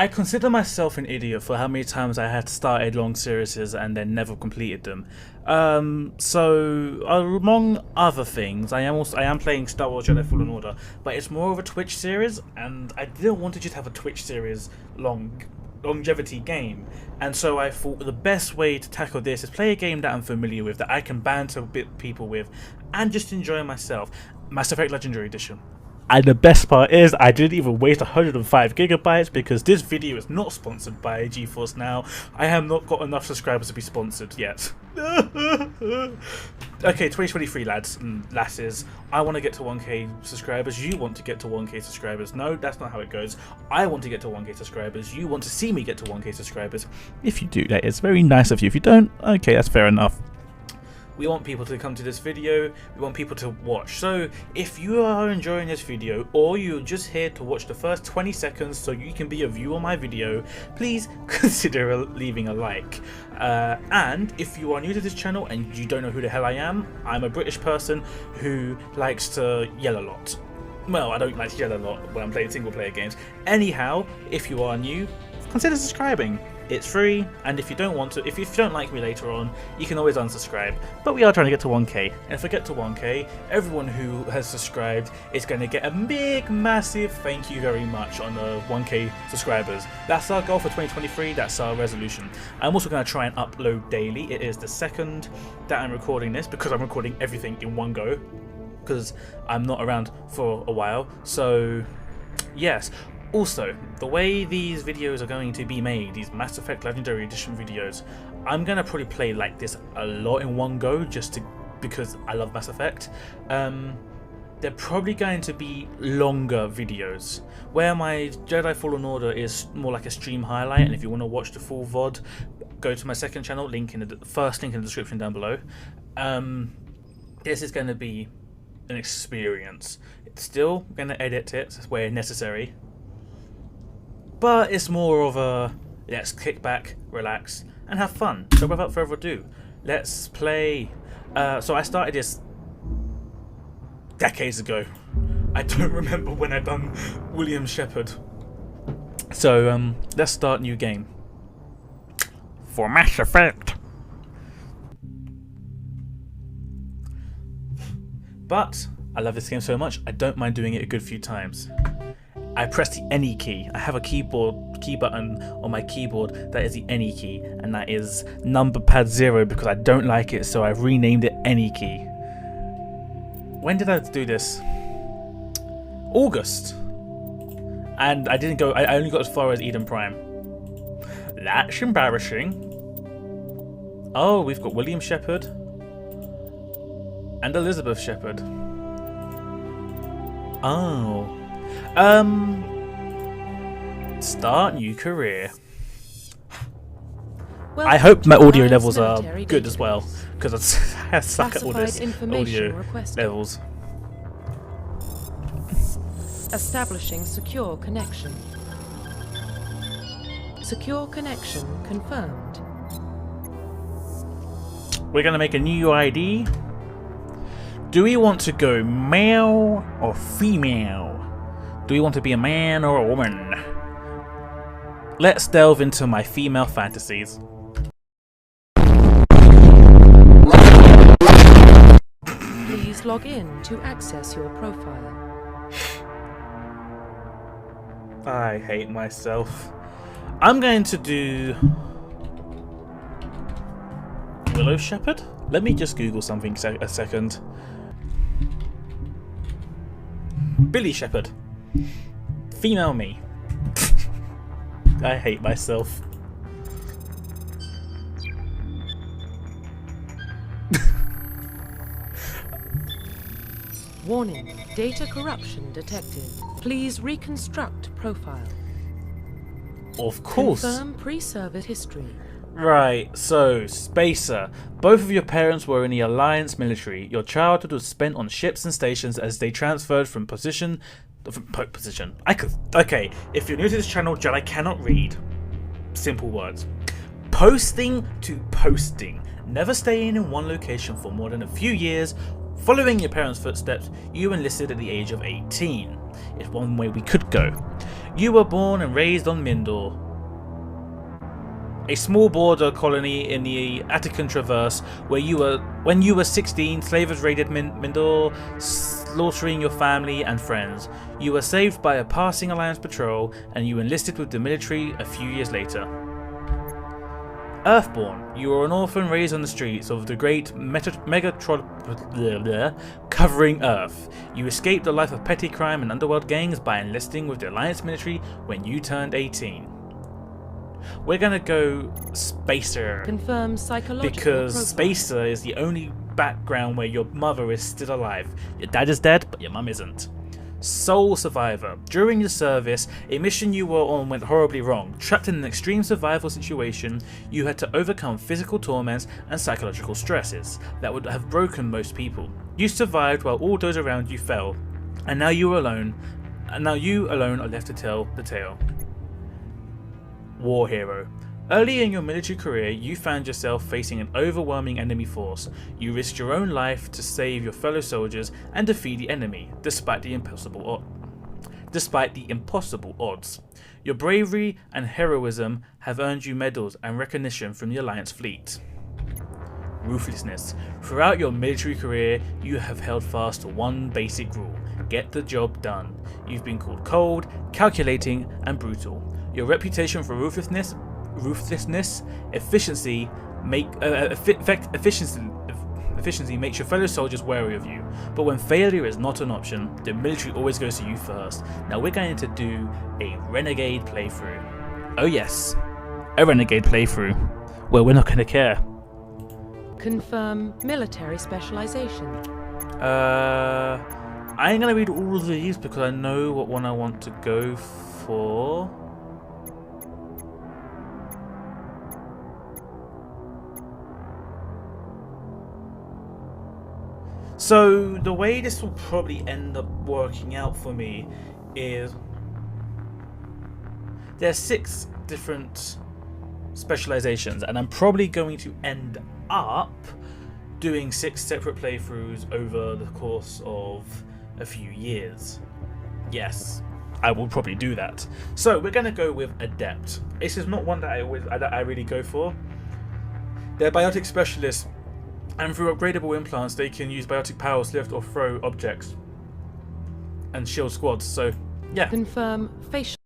I consider myself an idiot for how many times I had started long series and then never completed them. So among other things, I am playing Star Wars Jedi Fallen Order, but it's more of a Twitch series, and I didn't want to just have a Twitch series longevity game, and so I thought the best way to tackle this is play a game that I'm familiar with, that I can banter people with, and just enjoy myself. Mass Effect Legendary Edition. And the best part is, I didn't even waste 105 gigabytes because this video is not sponsored by GeForce Now. I have not got enough subscribers to be sponsored yet. Okay, 2023 lads and lasses. I want to get to 1k subscribers. You want to get to 1k subscribers. No, that's not how it goes. I want to get to 1k subscribers. You want to see me get to 1k subscribers. If you do, that is very nice of you. If you don't, okay, that's fair enough. We want people to come to this video, we want people to watch. So if you are enjoying this video, or you're just here to watch the first 20 seconds so you can be a viewer on my video, please consider leaving a like. And if you are new to this channel and you don't know who the hell I am, I'm a British person who likes to yell a lot. Well, I don't like to yell a lot when I'm playing single player games. Anyhow, if you are new, consider subscribing. It's free, and if you don't want to, if you don't like me later on, you can always unsubscribe. But we are trying to get to 1k, and if I get to 1k, everyone who has subscribed is going to get a big, massive thank you very much on the 1k subscribers. That's our goal for 2023, that's our resolution. I'm also going to try and upload daily. It is the second that I'm recording this, because I'm recording everything in one go, because I'm not around for a while, so yes. Also, the way these videos are going to be made, these Mass Effect Legendary Edition videos, I'm going to probably play like this a lot in one go, because I love Mass Effect. They're probably going to be longer videos, where my Jedi Fallen Order is more like a stream highlight, and if you want to watch the full VOD, go to my second channel, first link in the description down below. This is going to be an experience. It's still going to edit it where necessary, but it's more of a let's kick back, relax, and have fun. So without further ado, let's play. So I started this decades ago. I don't remember when I done William Shepard. So let's start new game for Mass Effect. But I love this game so much, I don't mind doing it a good few times. I press the any key. I have a key button on my keyboard that is the any key, and that is number pad 0 because I don't like it, so I've renamed it any key. When did I do this? August. And I didn't go, I only got as far as Eden Prime. That's embarrassing. Oh, we've got William Shepard and Elizabeth Shepard. Oh. Start new career. I hope my audio levels are good as well, because I suck at all this audio levels. Establishing secure connection. Secure connection confirmed. We're gonna make a new ID. Do we want to go male or female? Do we want to be a man or a woman? Let's delve into my female fantasies. Please log in to access your profile. I hate myself. I'm going to do Willow Shepard. Let me just Google something a second. Billy Shepard. Female me. I hate myself. Warning, data corruption detected. Please reconstruct profile. Of course. Confirm pre-service history. Right, so, Spacer. Both of your parents were in the Alliance military. Your childhood was spent on ships and stations as they transferred from position. Okay, if you're new to this channel, Jedi cannot read. Simple words. Posting to posting. Never staying in one location for more than a few years. Following your parents' footsteps, you enlisted at the age of 18. It's one way we could go. You were born and raised on Mindor, a small border colony in the Attican Traverse, where when you were 16, slavers raided Mindor, slaughtering your family and friends. You were saved by a passing Alliance patrol, and you enlisted with the military a few years later. Earthborn, you were an orphan raised on the streets of the great Megatron covering Earth. You escaped the life of petty crime and underworld gangs by enlisting with the Alliance military when you turned 18. We're gonna go Spacer. Confirm psychological because profile. Spacer is the only background where your mother is still alive. Your dad is dead, but your mum isn't. Sole survivor. During your service, a mission you were on went horribly wrong. Trapped in an extreme survival situation, you had to overcome physical torments and psychological stresses that would have broken most people. You survived while all those around you fell, and now you alone are left to tell the tale. War hero. Early in your military career, you found yourself facing an overwhelming enemy force. You risked your own life to save your fellow soldiers and defeat the enemy, despite the impossible odds. Your bravery and heroism have earned you medals and recognition from the Alliance fleet. Ruthlessness. Throughout your military career, you have held fast to one basic rule: get the job done. You've been called cold, calculating, and brutal. Your reputation for ruthlessness, efficiency makes your fellow soldiers wary of you. But when failure is not an option, the military always goes to you first. Now we're going to do a renegade playthrough. Oh yes, a renegade playthrough where we're not going to care. Confirm military specialization. I ain't gonna read all of these because I know what one I want to go for. So the way this will probably end up working out for me is there's 6 different specializations, and I'm probably going to end up doing 6 separate playthroughs over the course of a few years. Yes, I will probably do that. So we're going to go with Adept. This is not one that I really go for. They're biotic specialists, and through upgradable implants they can use biotic powers to lift or throw objects and shield squads. So yeah. Confirm facial.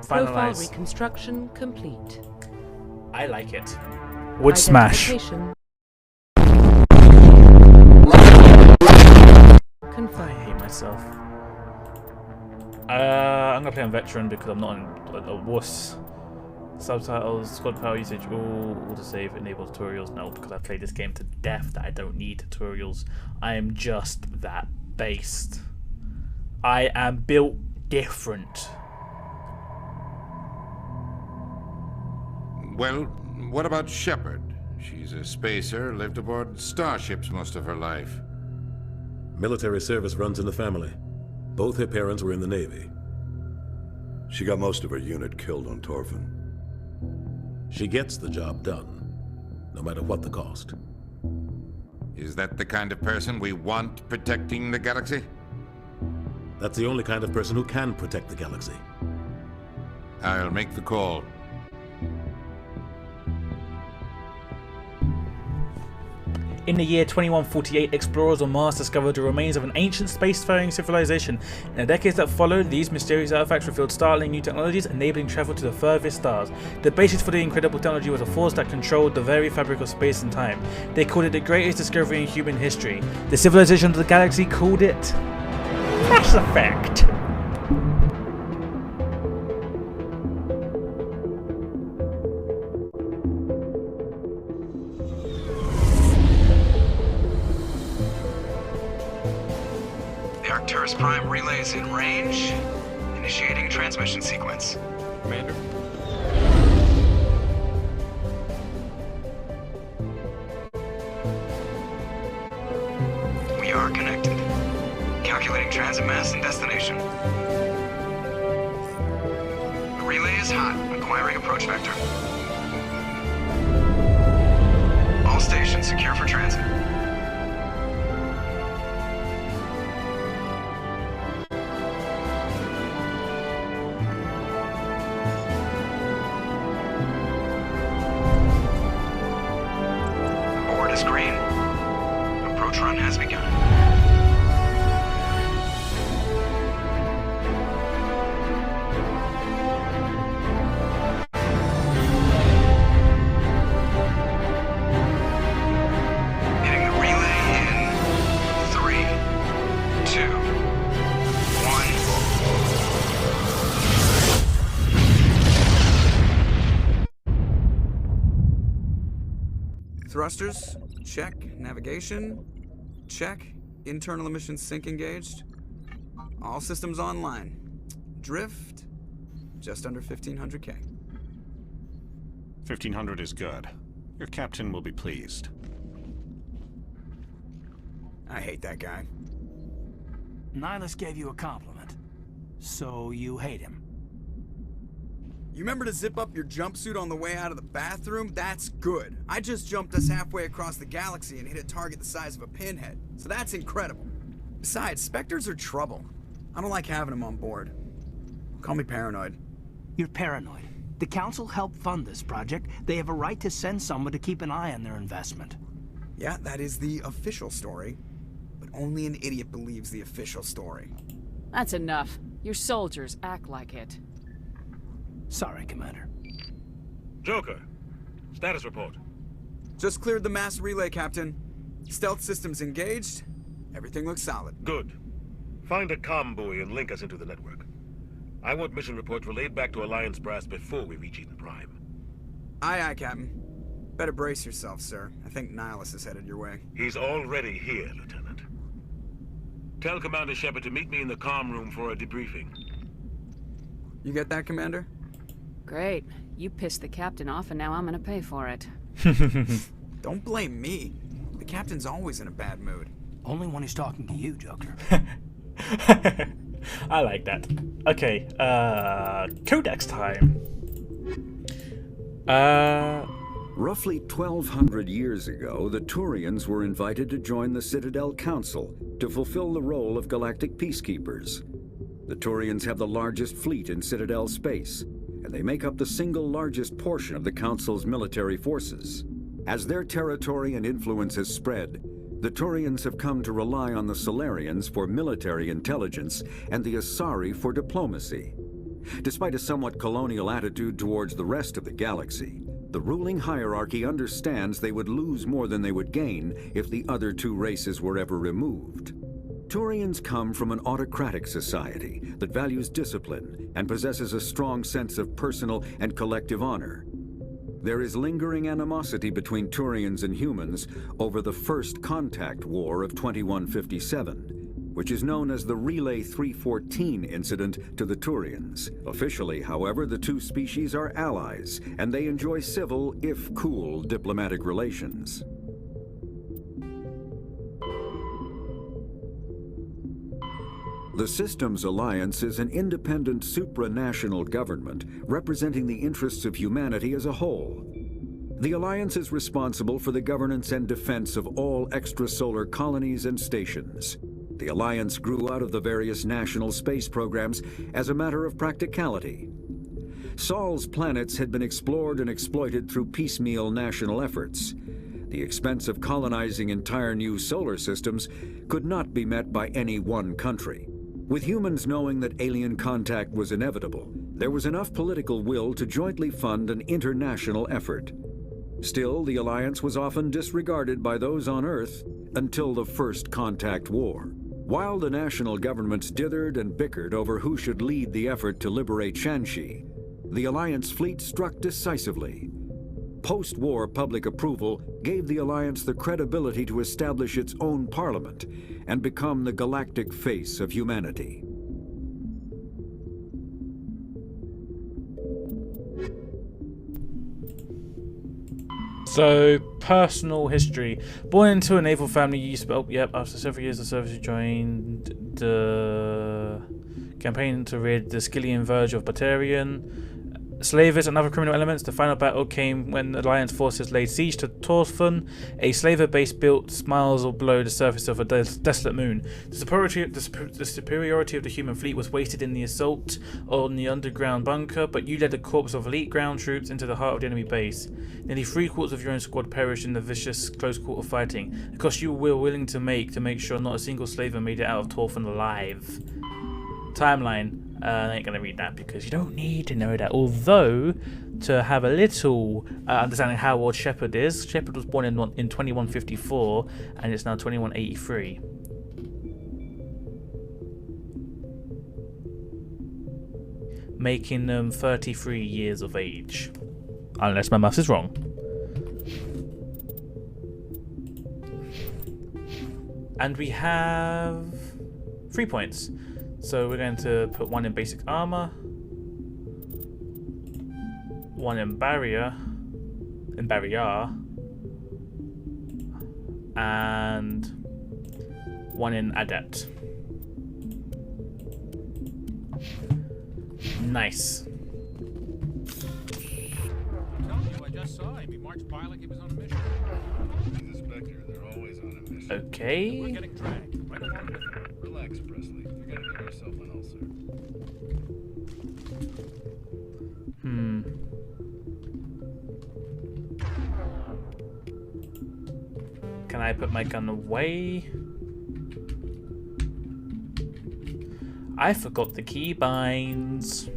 Profile Finalize. reconstruction complete. I like it. Would smash. Identification I confirmed. hate myself. I'm gonna play on veteran because I'm not a wuss. Subtitles, squad power usage, all to save, enable tutorials. No, because I played this game to death that I don't need tutorials. I am just that based. I am built different. Well, what about Shepard? She's a spacer, lived aboard starships most of her life. Military service runs in the family. Both her parents were in the Navy. She got most of her unit killed on Torfin. She gets the job done, no matter what the cost. Is that the kind of person we want protecting the galaxy? That's the only kind of person who can protect the galaxy. I'll make the call. In the year 2148, explorers on Mars discovered the remains of an ancient spacefaring civilization. In the decades that followed, these mysterious artifacts revealed startling new technologies, enabling travel to the furthest stars. The basis for the incredible technology was a force that controlled the very fabric of space and time. They called it the greatest discovery in human history. The civilization of the galaxy called it Mass Effect. Arcturus Prime relays in range. Initiating transmission sequence. Commander? We are connected. Calculating transit mass and destination. The relay is hot. Acquiring approach vector. All stations secure for transit. Green. Approach run has begun. Hitting the relay in 3, 2, 1. Thrusters. Check. Navigation. Check. Internal emissions sync engaged. All systems online. Drift. Just under 1500K. 1500 is good. Your captain will be pleased. I hate that guy. Nihilus gave you a compliment. So you hate him. You remember to zip up your jumpsuit on the way out of the bathroom? That's good. I just jumped us halfway across the galaxy and hit a target the size of a pinhead. So that's incredible. Besides, Spectres are trouble. I don't like having them on board. Call me paranoid. You're paranoid. The Council helped fund this project. They have a right to send someone to keep an eye on their investment. Yeah, that is the official story. But only an idiot believes the official story. That's enough. Your soldiers act like it. Sorry, Commander. Joker, status report. Just cleared the mass relay, Captain. Stealth systems engaged. Everything looks solid. Good. Find a comm buoy and link us into the network. I want mission reports relayed back to Alliance brass before we reach Eden Prime. Aye, aye, Captain. Better brace yourself, sir. I think Nihilus is headed your way. He's already here, Lieutenant. Tell Commander Shepard to meet me in the comm room for a debriefing. You get that, Commander? Great. You pissed the captain off and now I'm gonna pay for it. Don't blame me. The captain's always in a bad mood. Only when he's talking to you, Joker. I like that. Okay, Codex time. Roughly 1,200 years ago, the Turians were invited to join the Citadel Council to fulfill the role of galactic peacekeepers. The Turians have the largest fleet in Citadel space, and they make up the single largest portion of the Council's military forces. As their territory and influence has spread, the Turians have come to rely on the Solarians for military intelligence and the Asari for diplomacy. Despite a somewhat colonial attitude towards the rest of the galaxy, the ruling hierarchy understands they would lose more than they would gain if the other two races were ever removed. Turians come from an autocratic society that values discipline and possesses a strong sense of personal and collective honor. There is lingering animosity between Turians and humans over the First Contact War of 2157, which is known as the Relay 314 incident to the Turians. Officially, however, the two species are allies, and they enjoy civil, if cool, diplomatic relations. The Systems Alliance is an independent supranational government representing the interests of humanity as a whole. The Alliance is responsible for the governance and defense of all extrasolar colonies and stations. The Alliance grew out of the various national space programs as a matter of practicality. Sol's planets had been explored and exploited through piecemeal national efforts. The expense of colonizing entire new solar systems could not be met by any one country. With humans knowing that alien contact was inevitable, there was enough political will to jointly fund an international effort. Still, the Alliance was often disregarded by those on Earth until the First Contact War. While the national governments dithered and bickered over who should lead the effort to liberate Shanxi, the Alliance fleet struck decisively. Post-war public approval gave the Alliance the credibility to establish its own parliament and become the galactic face of humanity. So, personal history. Born into a naval family, you spelled, after several years of service, you joined the campaign to rid the Skillian Verge of Batarian. Slavers and other criminal elements. The final battle came when the Alliance forces laid siege to Torfun, a slaver base built miles below the surface of a desolate moon. The superiority of the human fleet was wasted in the assault on the underground bunker, but you led the corps of elite ground troops into the heart of the enemy base. Nearly 3/4 of your own squad perished in the vicious close-quarter fighting, a cost you were willing to make sure not a single slaver made it out of Torfun alive. Timeline. I ain't going to read that because you don't need to know that. Although, to have a little understanding how old Shepard is, Shepard was born in 2154 and it's now 2183. Making them 33 years of age. Unless my maths is wrong. And we have 3 points. So we're going to put 1 in basic armor, 1 in barrier, and 1 in adept. Nice. I just saw him. He marched by like he was on a mission. He's a Spectre. They're always on a mission. Okay. We're getting dragged. Right along with him. Relax, Presley. You're gonna give yourself an ulcer. Can I put my gun away? I forgot the keybinds.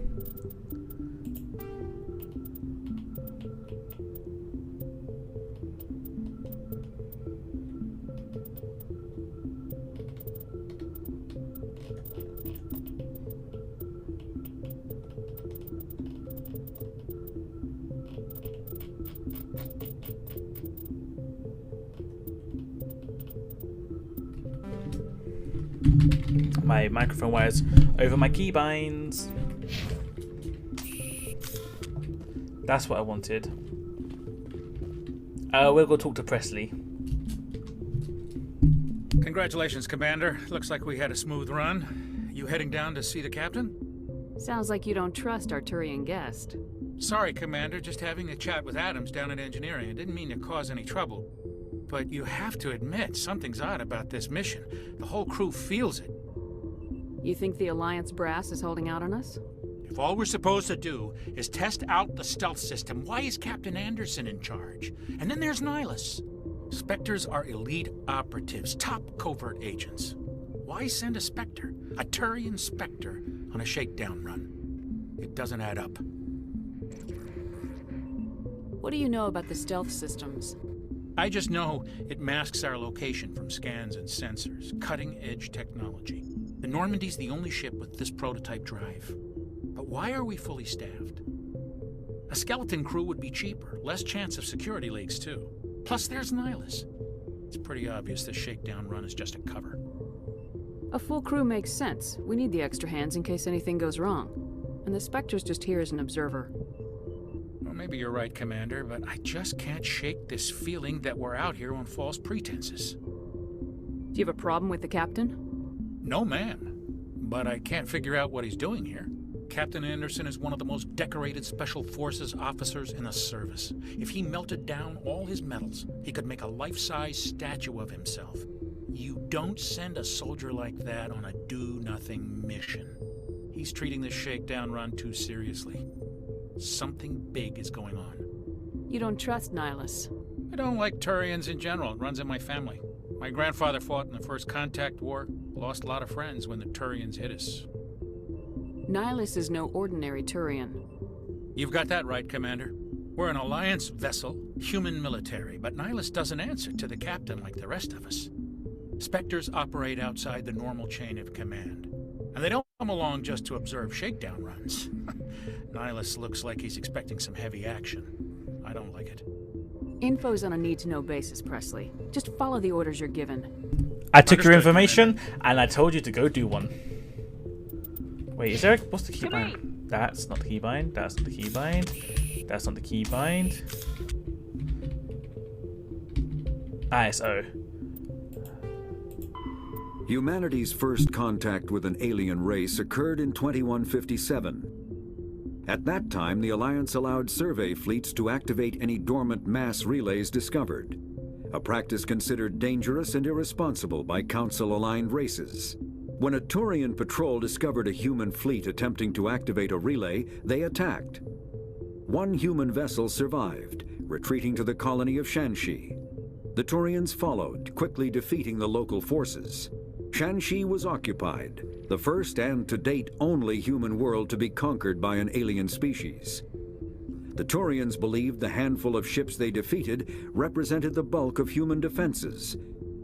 My microphone wires over my keybinds. That's what I wanted. We'll go talk to Presley. Congratulations, Commander. Looks like we had a smooth run. You heading down to see the captain? Sounds like you don't trust our Turian guest. Sorry, Commander. Just having a chat with Adams down at engineering. I didn't mean to cause any trouble. But you have to admit, something's odd about this mission. The whole crew feels it. You think the Alliance brass is holding out on us? If all we're supposed to do is test out the stealth system, why is Captain Anderson in charge? And then there's Nihilus. Spectres are elite operatives, top covert agents. Why send a Spectre, a Turian Spectre, on a shakedown run? It doesn't add up. What do you know about the stealth systems? I just know it masks our location from scans and sensors. Cutting-edge technology. The Normandy's the only ship with this prototype drive. But why are we fully staffed? A skeleton crew would be cheaper, less chance of security leaks too. Plus there's Nihilus. It's pretty obvious this shakedown run is just a cover. A full crew makes sense. We need the extra hands in case anything goes wrong. And the Spectre's just here as an observer. Well, maybe you're right, Commander, but I just can't shake this feeling that we're out here on false pretenses. Do you have a problem with the captain? No, ma'am. But I can't figure out what he's doing here. Captain Anderson is one of the most decorated Special Forces officers in the service. If he melted down all his medals, he could make a life-size statue of himself. You don't send a soldier like that on a do-nothing mission. He's treating this shakedown run too seriously. Something big is going on. You don't trust Nihilus? I don't like Turians in general. It runs in my family. My grandfather fought in the First Contact War, lost a lot of friends when the Turians hit us. Nihilus is no ordinary Turian. You've got that right, Commander. We're an Alliance vessel, human military, but Nihilus doesn't answer to the captain like the rest of us. Spectres operate outside the normal chain of command, and they don't come along just to observe shakedown runs. Nihilus looks like he's expecting some heavy action. I don't like it. Info's on a need-to-know basis, Presley. Just follow the orders you're given. I took your information, and I told you to go do one. Wait, is there what's the keybind? That's not the keybind. That's not the keybind. That's not the keybind. ISO. Humanity's first contact with an alien race occurred in 2157. At that time, the Alliance allowed survey fleets to activate any dormant mass relays discovered, a practice considered dangerous and irresponsible by Council-aligned races. When a Turian patrol discovered a human fleet attempting to activate a relay, they attacked. One human vessel survived, retreating to the colony of Shanxi. The Turians followed, quickly defeating the local forces. Shanxi was occupied, the first and to date only human world to be conquered by an alien species. The Turians believed the handful of ships they defeated represented the bulk of human defenses,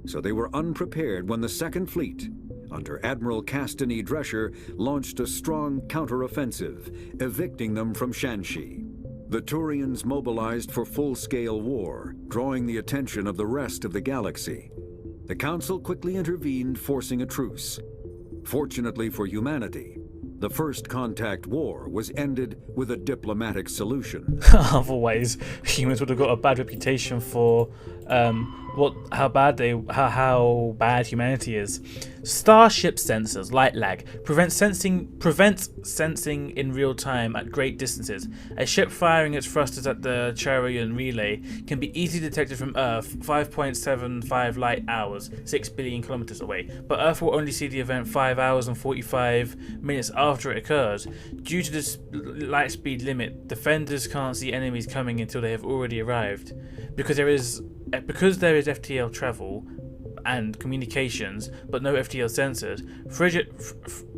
so they were unprepared when the Second Fleet, under Admiral Castany Drescher, launched a strong counteroffensive, evicting them from Shanxi. The Turians mobilized for full-scale war, drawing the attention of the rest of the galaxy. The Council quickly intervened, forcing a truce. Fortunately for humanity, the First Contact War was ended with a diplomatic solution. Otherwise, humans would have got a bad reputation for how bad humanity is. Starship sensors, light lag, prevents sensing in real time at great distances. A ship firing its thrusters at the Charian relay can be easily detected from Earth 5.75 light hours, 6 billion kilometers away, but Earth will only see the event 5 hours and 45 minutes after it occurs. Due to this light speed limit, defenders can't see enemies coming until they have already arrived. Because there is FTL travel and communications, but no FTL sensors,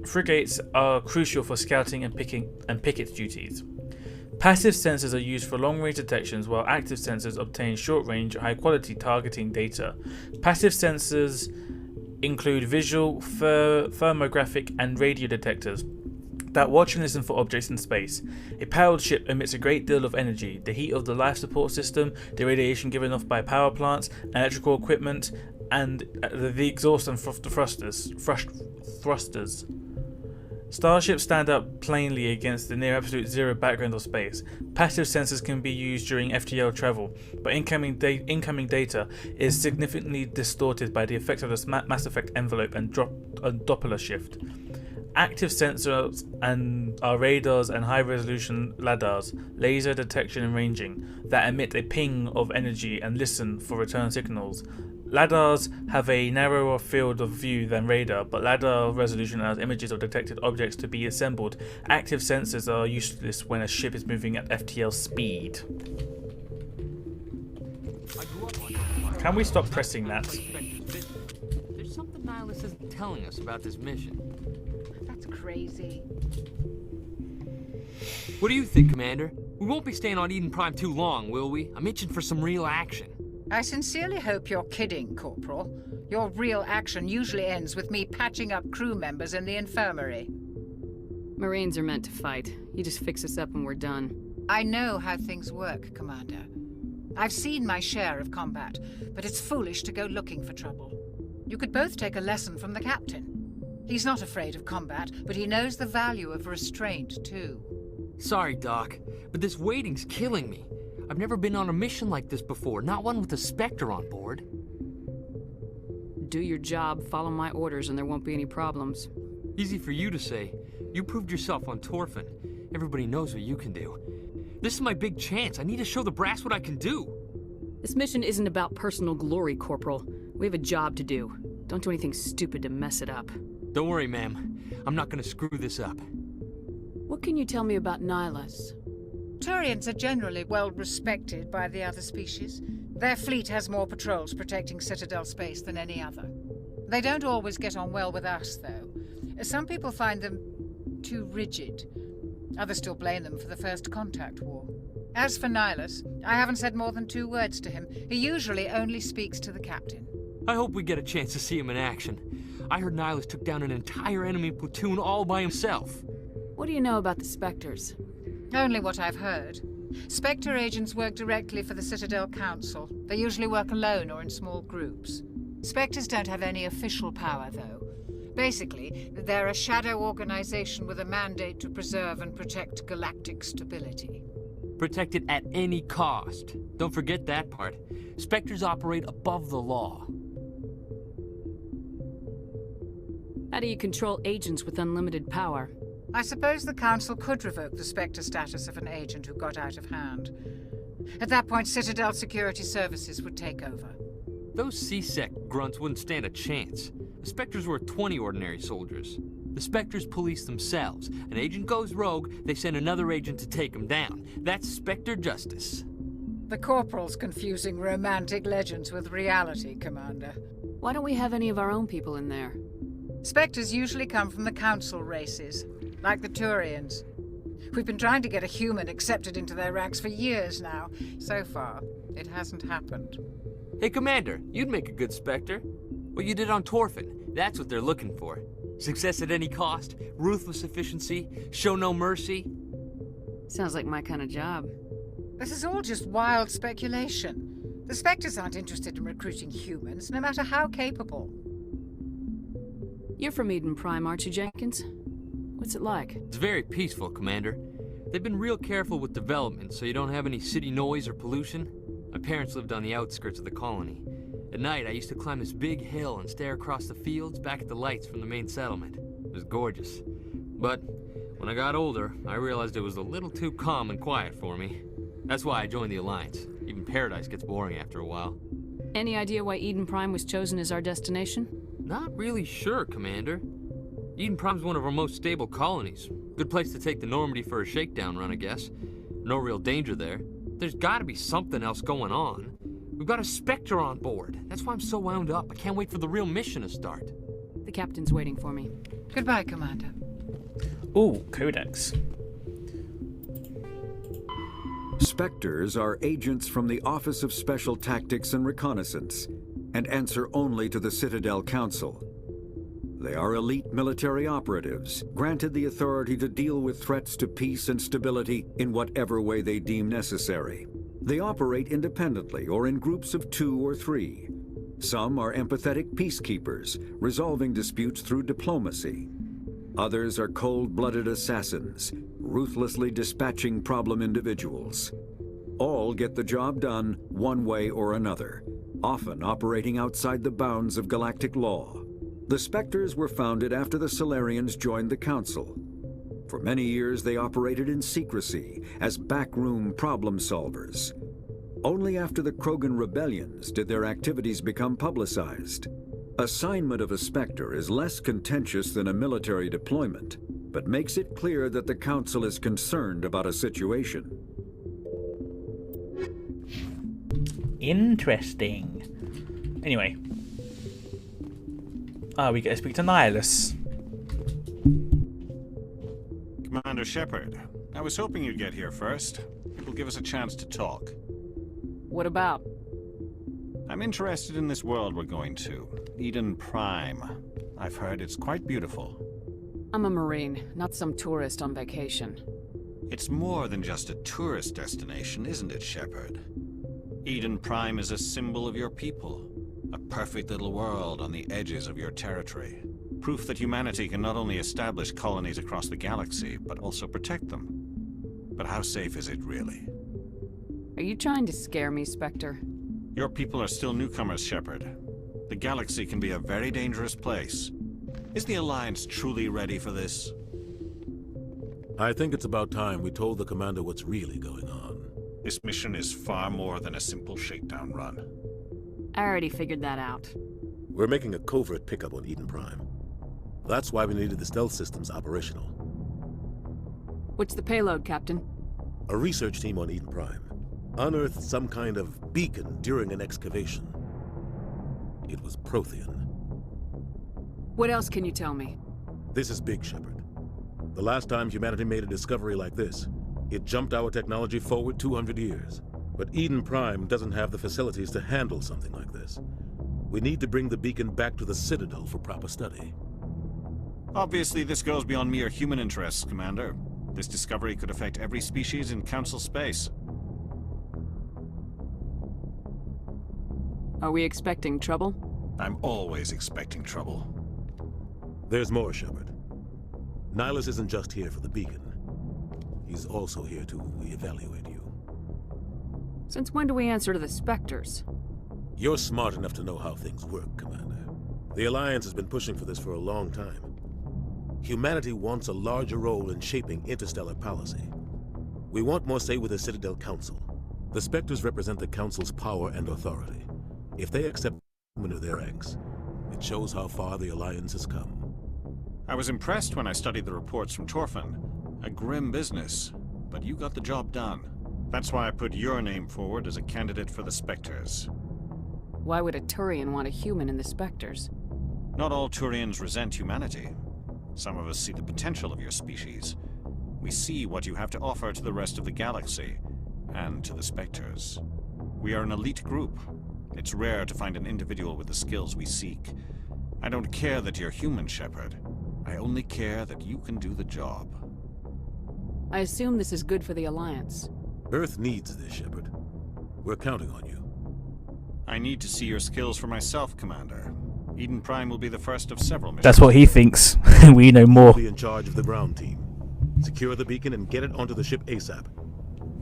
frigates are crucial for scouting and picket duties. Passive sensors are used for long-range detections, while active sensors obtain short-range, high-quality targeting data. Passive sensors include visual, thermographic, and radio detectors that watch and listen for objects in space. A powered ship emits a great deal of energy. The heat of the life support system, the radiation given off by power plants, electrical equipment, and the exhaust and thrusters. Starships stand out plainly against the near absolute zero background of space. Passive sensors can be used during FTL travel, but incoming data is significantly distorted by the effects of the Mass Effect envelope and Doppler shift. Active sensors are radars and high-resolution LiDARs, laser detection and ranging, that emit a ping of energy and listen for return signals. LiDARs have a narrower field of view than radar, but LiDAR resolution allows images of detected objects to be assembled. Active sensors are useless when a ship is moving at FTL speed. Can we stop pressing that? There's something Nihilus isn't telling us about this mission. That's crazy. What do you think, Commander? We won't be staying on Eden Prime too long, will we? I'm itching for some real action. I sincerely hope you're kidding, Corporal. Your real action usually ends with me patching up crew members in the infirmary. Marines are meant to fight. You just fix us up and we're done. I know how things work, Commander. I've seen my share of combat, but it's foolish to go looking for trouble. You could both take a lesson from the captain. He's not afraid of combat, but he knows the value of restraint, too. Sorry, Doc, but this waiting's killing me. I've never been on a mission like this before, not one with a Spectre on board. Do your job, follow my orders, and there won't be any problems. Easy for you to say. You proved yourself on Torfin. Everybody knows what you can do. This is my big chance. I need to show the brass what I can do. This mission isn't about personal glory, Corporal. We have a job to do. Don't do anything stupid to mess it up. Don't worry, ma'am. I'm not gonna screw this up. What can you tell me about Nihilus? Turians are generally well respected by the other species. Their fleet has more patrols protecting Citadel space than any other. They don't always get on well with us, though. Some people find them too rigid. Others still blame them for the First Contact War. As for Nihilus, I haven't said more than 2 words to him. He usually only speaks to the captain. I hope we get a chance to see him in action. I heard Nihilus took down an entire enemy platoon all by himself. What do you know about the Spectres? Only what I've heard. Spectre agents work directly for the Citadel Council. They usually work alone or in small groups. Spectres don't have any official power, though. Basically, they're a shadow organization with a mandate to preserve and protect galactic stability. Protect it at any cost. Don't forget that part. Spectres operate above the law. How do you control agents with unlimited power? I suppose the Council could revoke the Spectre status of an agent who got out of hand. At that point, Citadel Security Services would take over. Those C-Sec grunts wouldn't stand a chance. The Spectres were 20 ordinary soldiers. The Spectres police themselves. An agent goes rogue, they send another agent to take him down. That's Spectre justice. The Corporal's confusing romantic legends with reality, Commander. Why don't we have any of our own people in there? Spectres usually come from the Council races, like the Turians. We've been trying to get a human accepted into their ranks for years now. So far, it hasn't happened. Hey, Commander, you'd make a good Spectre. What you did on Torfin, that's what they're looking for. Success at any cost, ruthless efficiency, show no mercy. Sounds like my kind of job. This is all just wild speculation. The Spectres aren't interested in recruiting humans, no matter how capable. You're from Eden Prime, aren't you, Jenkins? What's it like? It's very peaceful, Commander. They've been real careful with development, so you don't have any city noise or pollution. My parents lived on the outskirts of the colony. At night, I used to climb this big hill and stare across the fields back at the lights from the main settlement. It was gorgeous. But when I got older, I realized it was a little too calm and quiet for me. That's why I joined the Alliance. Even Paradise gets boring after a while. Any idea why Eden Prime was chosen as our destination? Not really sure, Commander. Eden Prime's one of our most stable colonies. Good place to take the Normandy for a shakedown run, I guess. No real danger there. There's gotta be something else going on. We've got a Spectre on board. That's why I'm so wound up. I can't wait for the real mission to start. The captain's waiting for me. Goodbye, Commander. Ooh, Codex. Spectres are agents from the Office of Special Tactics and Reconnaissance, and answer only to the Citadel Council. They are elite military operatives, granted the authority to deal with threats to peace and stability in whatever way they deem necessary. They operate independently or in groups of 2 or 3. Some are empathetic peacekeepers, resolving disputes through diplomacy. Others are cold-blooded assassins, ruthlessly dispatching problem individuals. All get the job done one way or another, often operating outside the bounds of galactic law. The Spectres were founded after the Solarians joined the Council. For many years, they operated in secrecy as backroom problem solvers. Only after the Krogan rebellions did their activities become publicized. Assignment of a Spectre is less contentious than a military deployment, but makes it clear that the Council is concerned about a situation. Interesting. Anyway. We get to speak to Nihilus. Commander Shepard, I was hoping you'd get here first. It will give us a chance to talk. What about? I'm interested in this world we're going to. Eden Prime. I've heard it's quite beautiful. I'm a Marine, not some tourist on vacation. It's more than just a tourist destination, isn't it, Shepard? Eden Prime is a symbol of your people. A perfect little world on the edges of your territory. Proof that humanity can not only establish colonies across the galaxy, but also protect them. But how safe is it really? Are you trying to scare me, Spectre? Your people are still newcomers, Shepard. The galaxy can be a very dangerous place. Is the Alliance truly ready for this? I think it's about time we told the Commander what's really going on. This mission is far more than a simple shakedown run. I already figured that out. We're making a covert pickup on Eden Prime. That's why we needed the stealth systems operational. What's the payload, Captain? A research team on Eden Prime unearthed some kind of beacon during an excavation. It was Prothean. What else can you tell me? This is big, Shepard. The last time humanity made a discovery like this, it jumped our technology forward 200 years. But Eden Prime doesn't have the facilities to handle something like this. We need to bring the beacon back to the Citadel for proper study. Obviously, this goes beyond mere human interests, Commander. This discovery could affect every species in Council space. Are we expecting trouble? I'm always expecting trouble. There's more, Shepard. Nihilus isn't just here for the beacon. He's also here to evaluate you. Since when do we answer to the Spectres? You're smart enough to know how things work, Commander. The Alliance has been pushing for this for a long time. Humanity wants a larger role in shaping interstellar policy. We want more say with the Citadel Council. The Spectres represent the Council's power and authority. If they accept into their ranks, it shows how far the Alliance has come. I was impressed when I studied the reports from Torfan. A grim business, but you got the job done. That's why I put your name forward as a candidate for the Spectres. Why would a Turian want a human in the Spectres? Not all Turians resent humanity. Some of us see the potential of your species. We see what you have to offer to the rest of the galaxy, and to the Spectres. We are an elite group. It's rare to find an individual with the skills we seek. I don't care that you're human, Shepard. I only care that you can do the job. I assume this is good for the Alliance. Earth needs this, Shepard. We're counting on you. I need to see your skills for myself, Commander. Eden Prime will be the first of several missions. That's what he thinks. We know more. Be in charge of the ground team. Secure the beacon and get it onto the ship ASAP.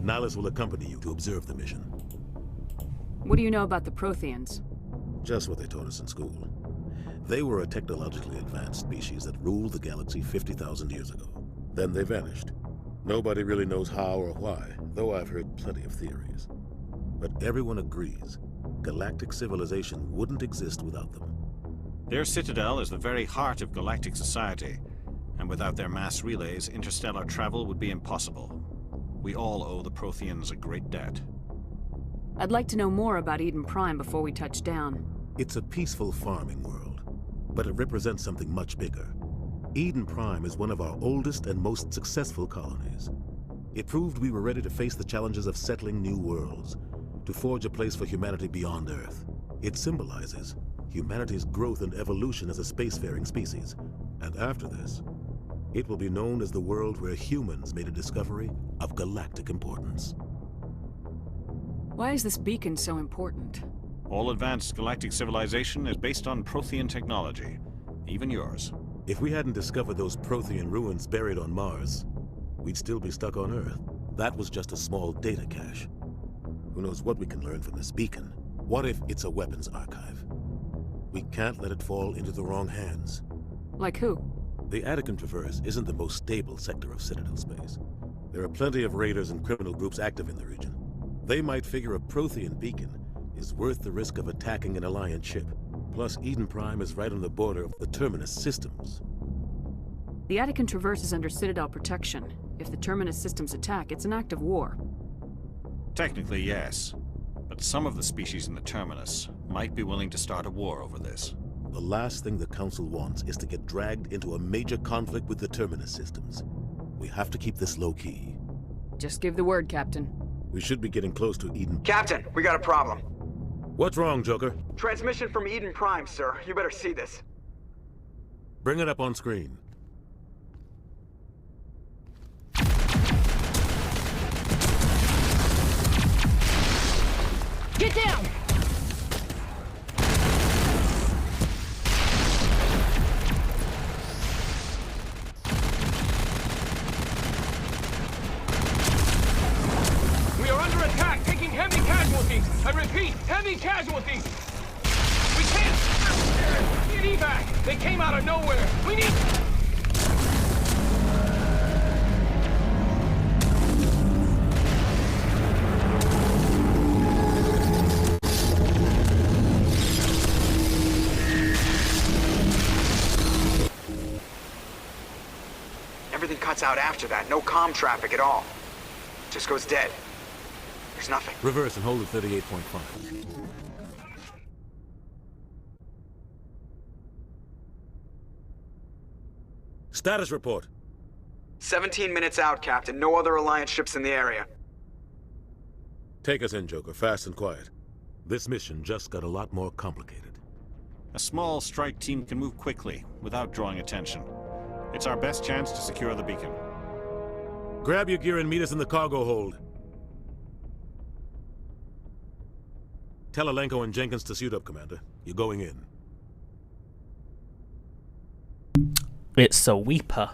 Nihilus will accompany you to observe the mission. What do you know about the Protheans? Just what they taught us in school. They were a technologically advanced species that ruled the galaxy 50,000 years ago. Then they vanished. Nobody really knows how or why, though I've heard plenty of theories. But everyone agrees, galactic civilization wouldn't exist without them. Their citadel is the very heart of galactic society, and without their mass relays, interstellar travel would be impossible. We all owe the Protheans a great debt. I'd like to know more about Eden Prime before we touch down. It's a peaceful farming world, but it represents something much bigger. Eden Prime is one of our oldest and most successful colonies. It proved we were ready to face the challenges of settling new worlds, to forge a place for humanity beyond Earth. It symbolizes humanity's growth and evolution as a spacefaring species. And after this, it will be known as the world where humans made a discovery of galactic importance. Why is this beacon so important? All advanced galactic civilization is based on Prothean technology, even yours. If we hadn't discovered those Prothean ruins buried on Mars, we'd still be stuck on Earth. That was just a small data cache. Who knows what we can learn from this beacon? What if it's a weapons archive? We can't let it fall into the wrong hands. Like who? The Adept Traverse isn't the most stable sector of Citadel space. There are plenty of raiders and criminal groups active in the region. They might figure a Prothean beacon is worth the risk of attacking an Alliance ship. Plus, Eden Prime is right on the border of the Terminus systems. The Adept Traverse is under Citadel protection. If the Terminus systems attack, it's an act of war. Technically, yes. But some of the species in the Terminus might be willing to start a war over this. The last thing the Council wants is to get dragged into a major conflict with the Terminus systems. We have to keep this low-key. Just give the word, Captain. We should be getting close to Eden. Captain, we got a problem. What's wrong, Joker? Transmission from Eden Prime, sir. You better see this. Bring it up on screen. Get down! We are under attack, taking heavy casualties. I repeat, heavy casualties. We can't get evac. They came out of of nowhere. We need... Everything cuts out after that. No comm traffic at all. Just goes dead. There's nothing. Reverse and hold at 38.5. Status report. 17 minutes out, Captain. No other Alliance ships in the area. Take us in, Joker. Fast and quiet. This mission just got a lot more complicated. A small strike team can move quickly, without drawing attention. It's our best chance to secure the beacon. Grab your gear and meet us in the cargo hold. Tell Alenko and Jenkins to suit up, Commander. You're going in. It's a Weeper.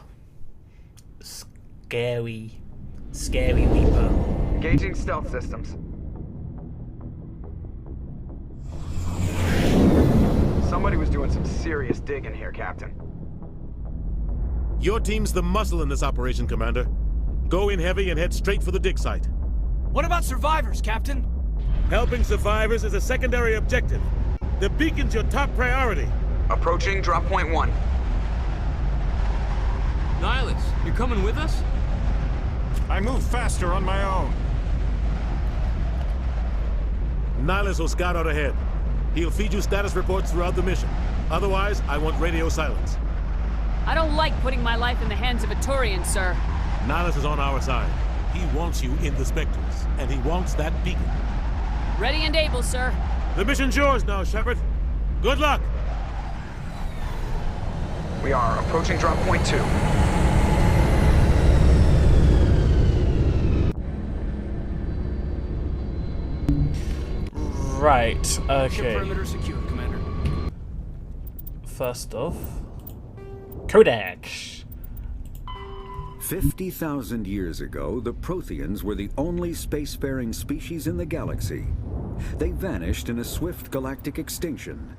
Scary. Scary Weeper. Engaging stealth systems. Somebody was doing some serious digging here, Captain. Your team's the muscle in this operation, Commander. Go in heavy and head straight for the dig site. What about survivors, Captain? Helping survivors is a secondary objective. The beacon's your top priority. Approaching drop point 1. Nihilus, you're coming with us? I move faster on my own. Nihilus will scout out ahead. He'll feed you status reports throughout the mission. Otherwise, I want radio silence. I don't like putting my life in the hands of a Turian, sir. Nihilus is on our side. He wants you in the Spectres, and he wants that beacon. Ready and able, sir. The mission's yours now, Shepard. Good luck! We are approaching drop point 2. Right, Ship okay. perimeter secure, Commander. First off, Codex. 50,000 years ago, the Protheans were the only spacefaring species in the galaxy. They vanished in a swift galactic extinction.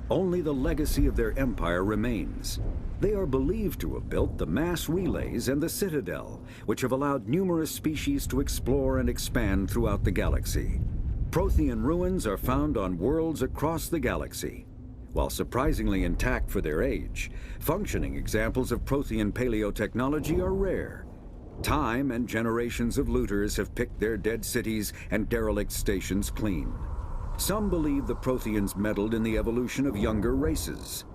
Only the legacy of their empire remains. They are believed to have built the mass relays and the Citadel, which have allowed numerous species to explore and expand throughout the galaxy. Prothean ruins are found on worlds across the galaxy. While surprisingly intact for their age, functioning examples of Prothean paleotechnology are rare. Time and generations of looters have picked their dead cities and derelict stations clean. Some believe the Protheans meddled in the evolution of younger races.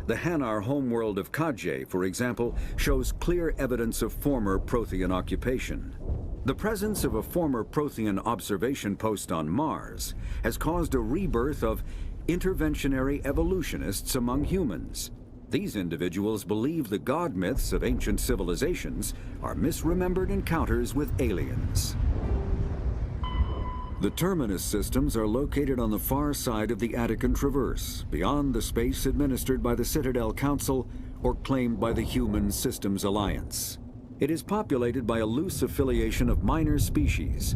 The Hanar homeworld of Kajay, for example, shows clear evidence of former Prothean occupation. The presence of a former Prothean observation post on Mars has caused a rebirth of interventionary evolutionists among humans. These individuals believe the god myths of ancient civilizations are misremembered encounters with aliens. The Terminus systems are located on the far side of the Attican Traverse, beyond the space administered by the Citadel Council or claimed by the Human Systems Alliance. It is populated by a loose affiliation of minor species,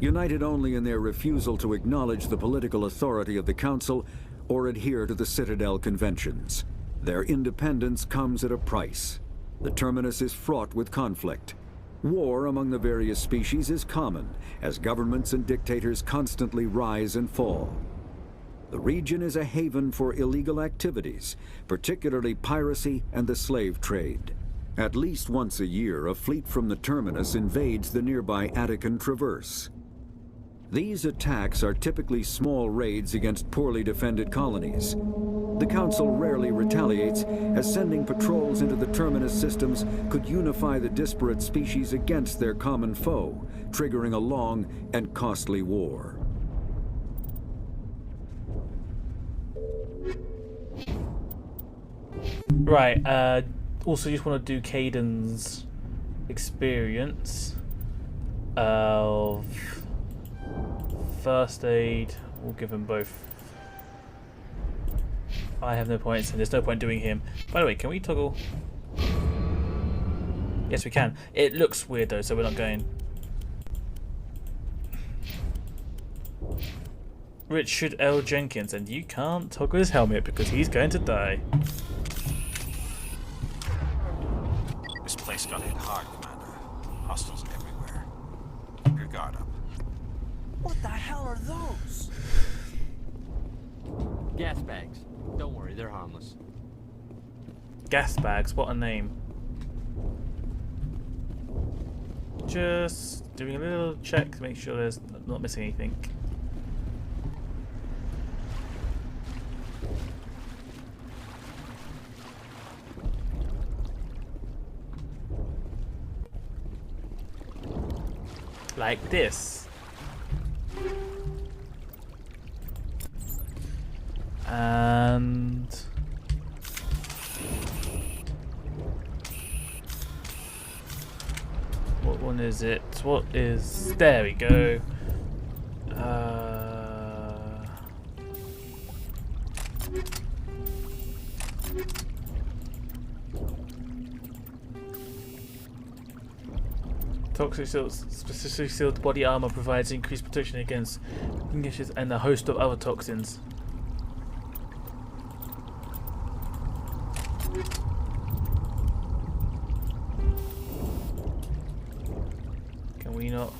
united only in their refusal to acknowledge the political authority of the Council or adhere to the Citadel conventions. Their independence comes at a price. The Terminus is fraught with conflict. War among the various species is common, as governments and dictators constantly rise and fall. The region is a haven for illegal activities, particularly piracy and the slave trade. At least once a year, a fleet from the Terminus invades the nearby Attican Traverse. These attacks are typically small raids against poorly defended colonies. The Council rarely retaliates, as sending patrols into the Terminus systems could unify the disparate species against their common foe, triggering a long and costly war. Right, also just want to do Caden's experience of first aid. We'll give them both. I have no points, and there's no point doing him. By the way, can we toggle? Yes, we can. It looks weird though, so we're not going. Richard L. Jenkins, and you can't toggle his helmet because he's going to die. This place got hit hard, Commander. Hostiles everywhere. Keep your guard up. What the hell are those? Gas bags. Don't worry, they're harmless. Gas bags, what a name. Just doing a little check to make sure there's not missing anything. Like this. And what one is it? What is... There we go. Toxic sealed, specifically sealed body armor provides increased protection against conditions and a host of other toxins. Can we not?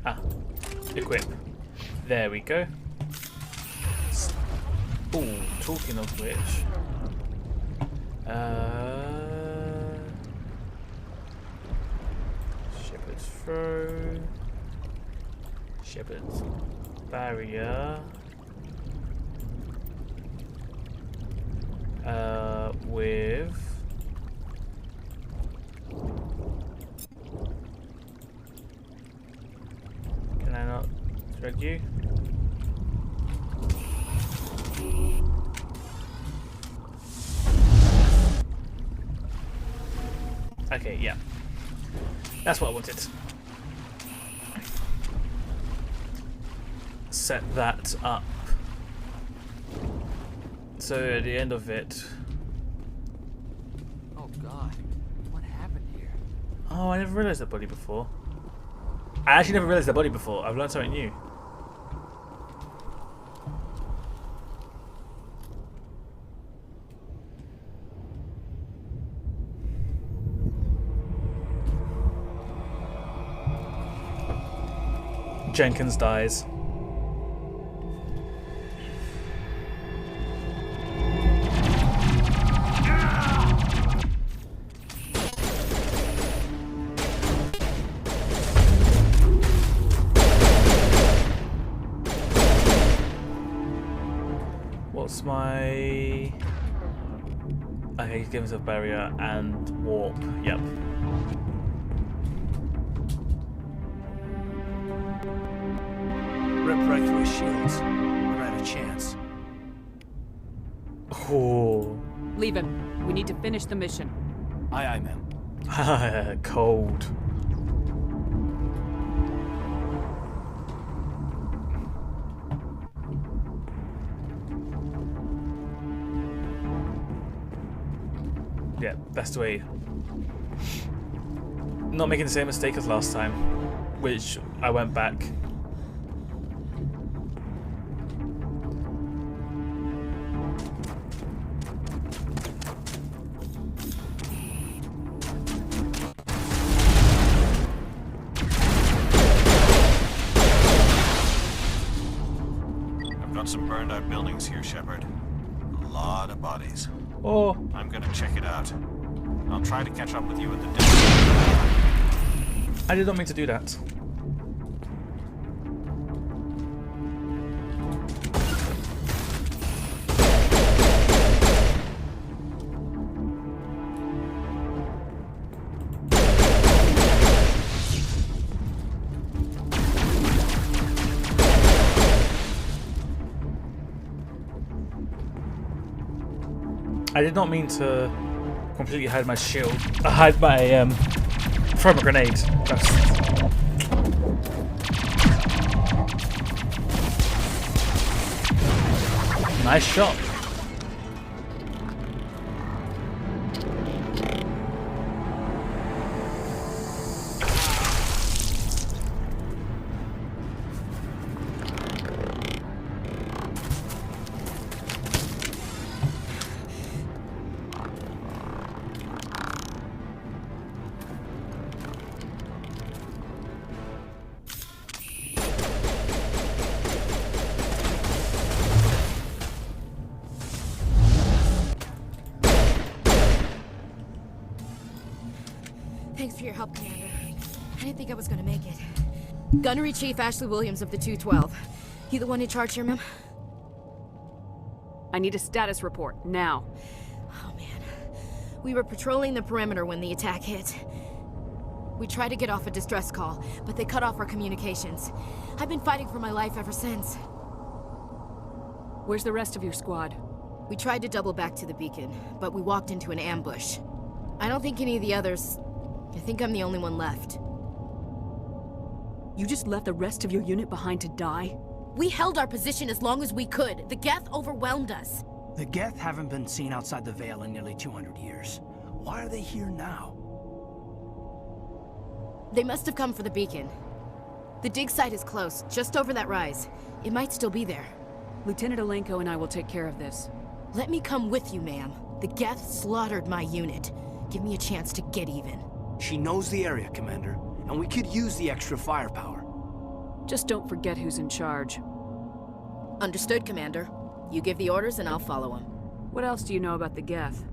Ah, equip. There we go. Oh, talking of which. Shepard's throw. Shepard's barrier. With can I not drag you? Okay, yeah. That's what I wanted. Set that up. So at the end of it... Oh god, what happened here? Oh, I never realised that body before. I actually never realised that body before. I've learned something new. Jenkins dies. What's my... Okay, he's giving himself barrier and warp. Yep. Rip right through his shields. We're not a chance. Oh. Leave him. We need to finish the mission. Aye, aye, ma'am. Cold. Yeah, that's the way. Not making the same mistake as last time, which I went back. I've got some burned out buildings here, Shepard. A lot of bodies. Oh. I'm gonna check it out. I'll try to catch up with you at the desk. I did not mean to do that. I did not mean to completely hide my shield. Hide my throw a grenade. That's... Nice shot. Thanks for your help, Commander. I didn't think I was gonna make it. Gunnery Chief Ashley Williams of the 212. You the one in charge here, ma'am? I need a status report, now. Oh, man. We were patrolling the perimeter when the attack hit. We tried to get off a distress call, but they cut off our communications. I've been fighting for my life ever since. Where's the rest of your squad? We tried to double back to the beacon, but we walked into an ambush. I don't think any of the others... I think I'm the only one left. You just left the rest of your unit behind to die? We held our position as long as we could. The Geth overwhelmed us. The Geth haven't been seen outside the Veil in nearly 200 years. Why are they here now? They must have come for the beacon. The dig site is close, just over that rise. It might still be there. Lieutenant Alenko and I will take care of this. Let me come with you, ma'am. The Geth slaughtered my unit. Give me a chance to get even. She knows the area, Commander, and we could use the extra firepower. Just don't forget who's in charge. Understood, Commander. You give the orders and I'll follow them. What else do you know about the Geth?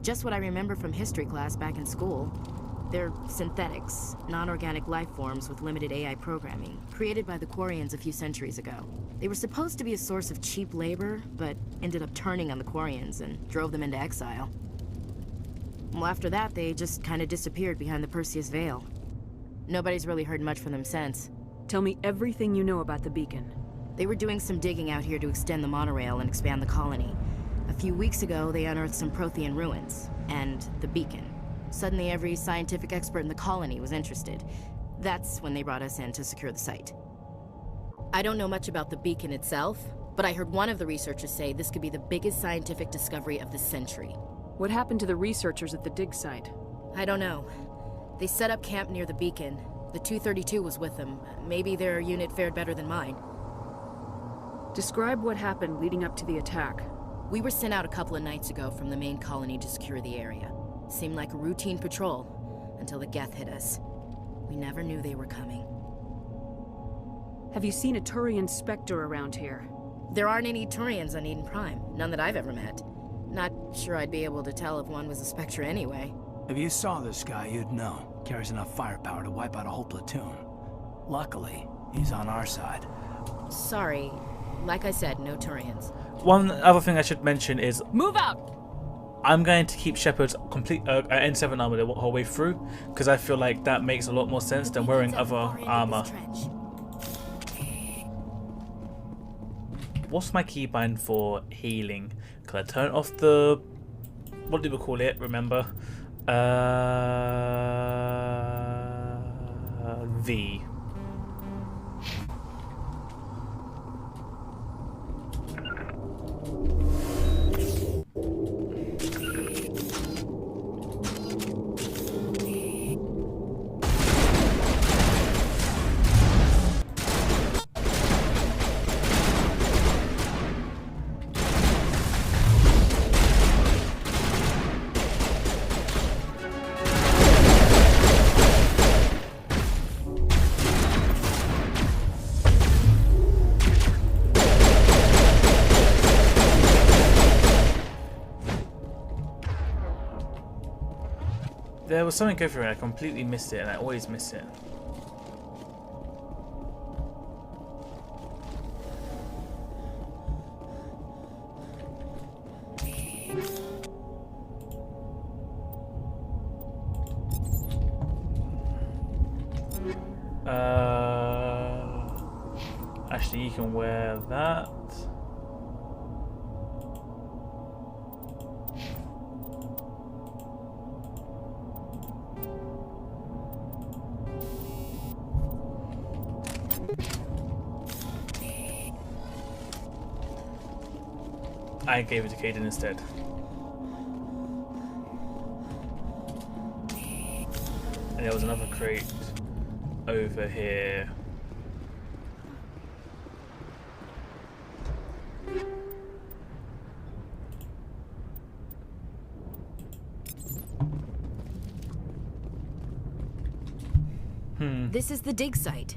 Just what I remember from history class back in school. They're synthetics, non-organic life forms with limited AI programming, created by the Quarians a few centuries ago. They were supposed to be a source of cheap labor, but ended up turning on the Quarians and drove them into exile. Well, after that, they just kind of disappeared behind the Perseus Veil. Nobody's really heard much from them since. Tell me everything you know about the beacon. They were doing some digging out here to extend the monorail and expand the colony. A few weeks ago, they unearthed some Prothean ruins, and the beacon. Suddenly, every scientific expert in the colony was interested. That's when they brought us in to secure the site. I don't know much about the beacon itself, but I heard one of the researchers say this could be the biggest scientific discovery of the century. What happened to the researchers at the dig site? I don't know. They set up camp near the beacon. The 232 was with them. Maybe their unit fared better than mine. Describe what happened leading up to the attack. We were sent out a couple of nights ago from the main colony to secure the area. Seemed like a routine patrol, until the Geth hit us. We never knew they were coming. Have you seen a Turian Spectre around here? There aren't any Turians on Eden Prime. None that I've ever met. Not sure I'd be able to tell if one was a Spectre anyway. If you saw this guy, you'd know. Carries enough firepower to wipe out a whole platoon. Luckily, he's on our side. Sorry. Like I said, no Turians. One other thing I should mention is... Move out! I'm going to keep Shepard's complete N7 armor the whole way through, because I feel like that makes a lot more sense than wearing other armor. What's my keybind for healing? Can I turn off the... what do we call it? Remember? V. There was something over here, I completely missed it, and I always miss it. Actually, you can wear that. I gave it to Caden instead. And there was another crate over here. This is the dig site.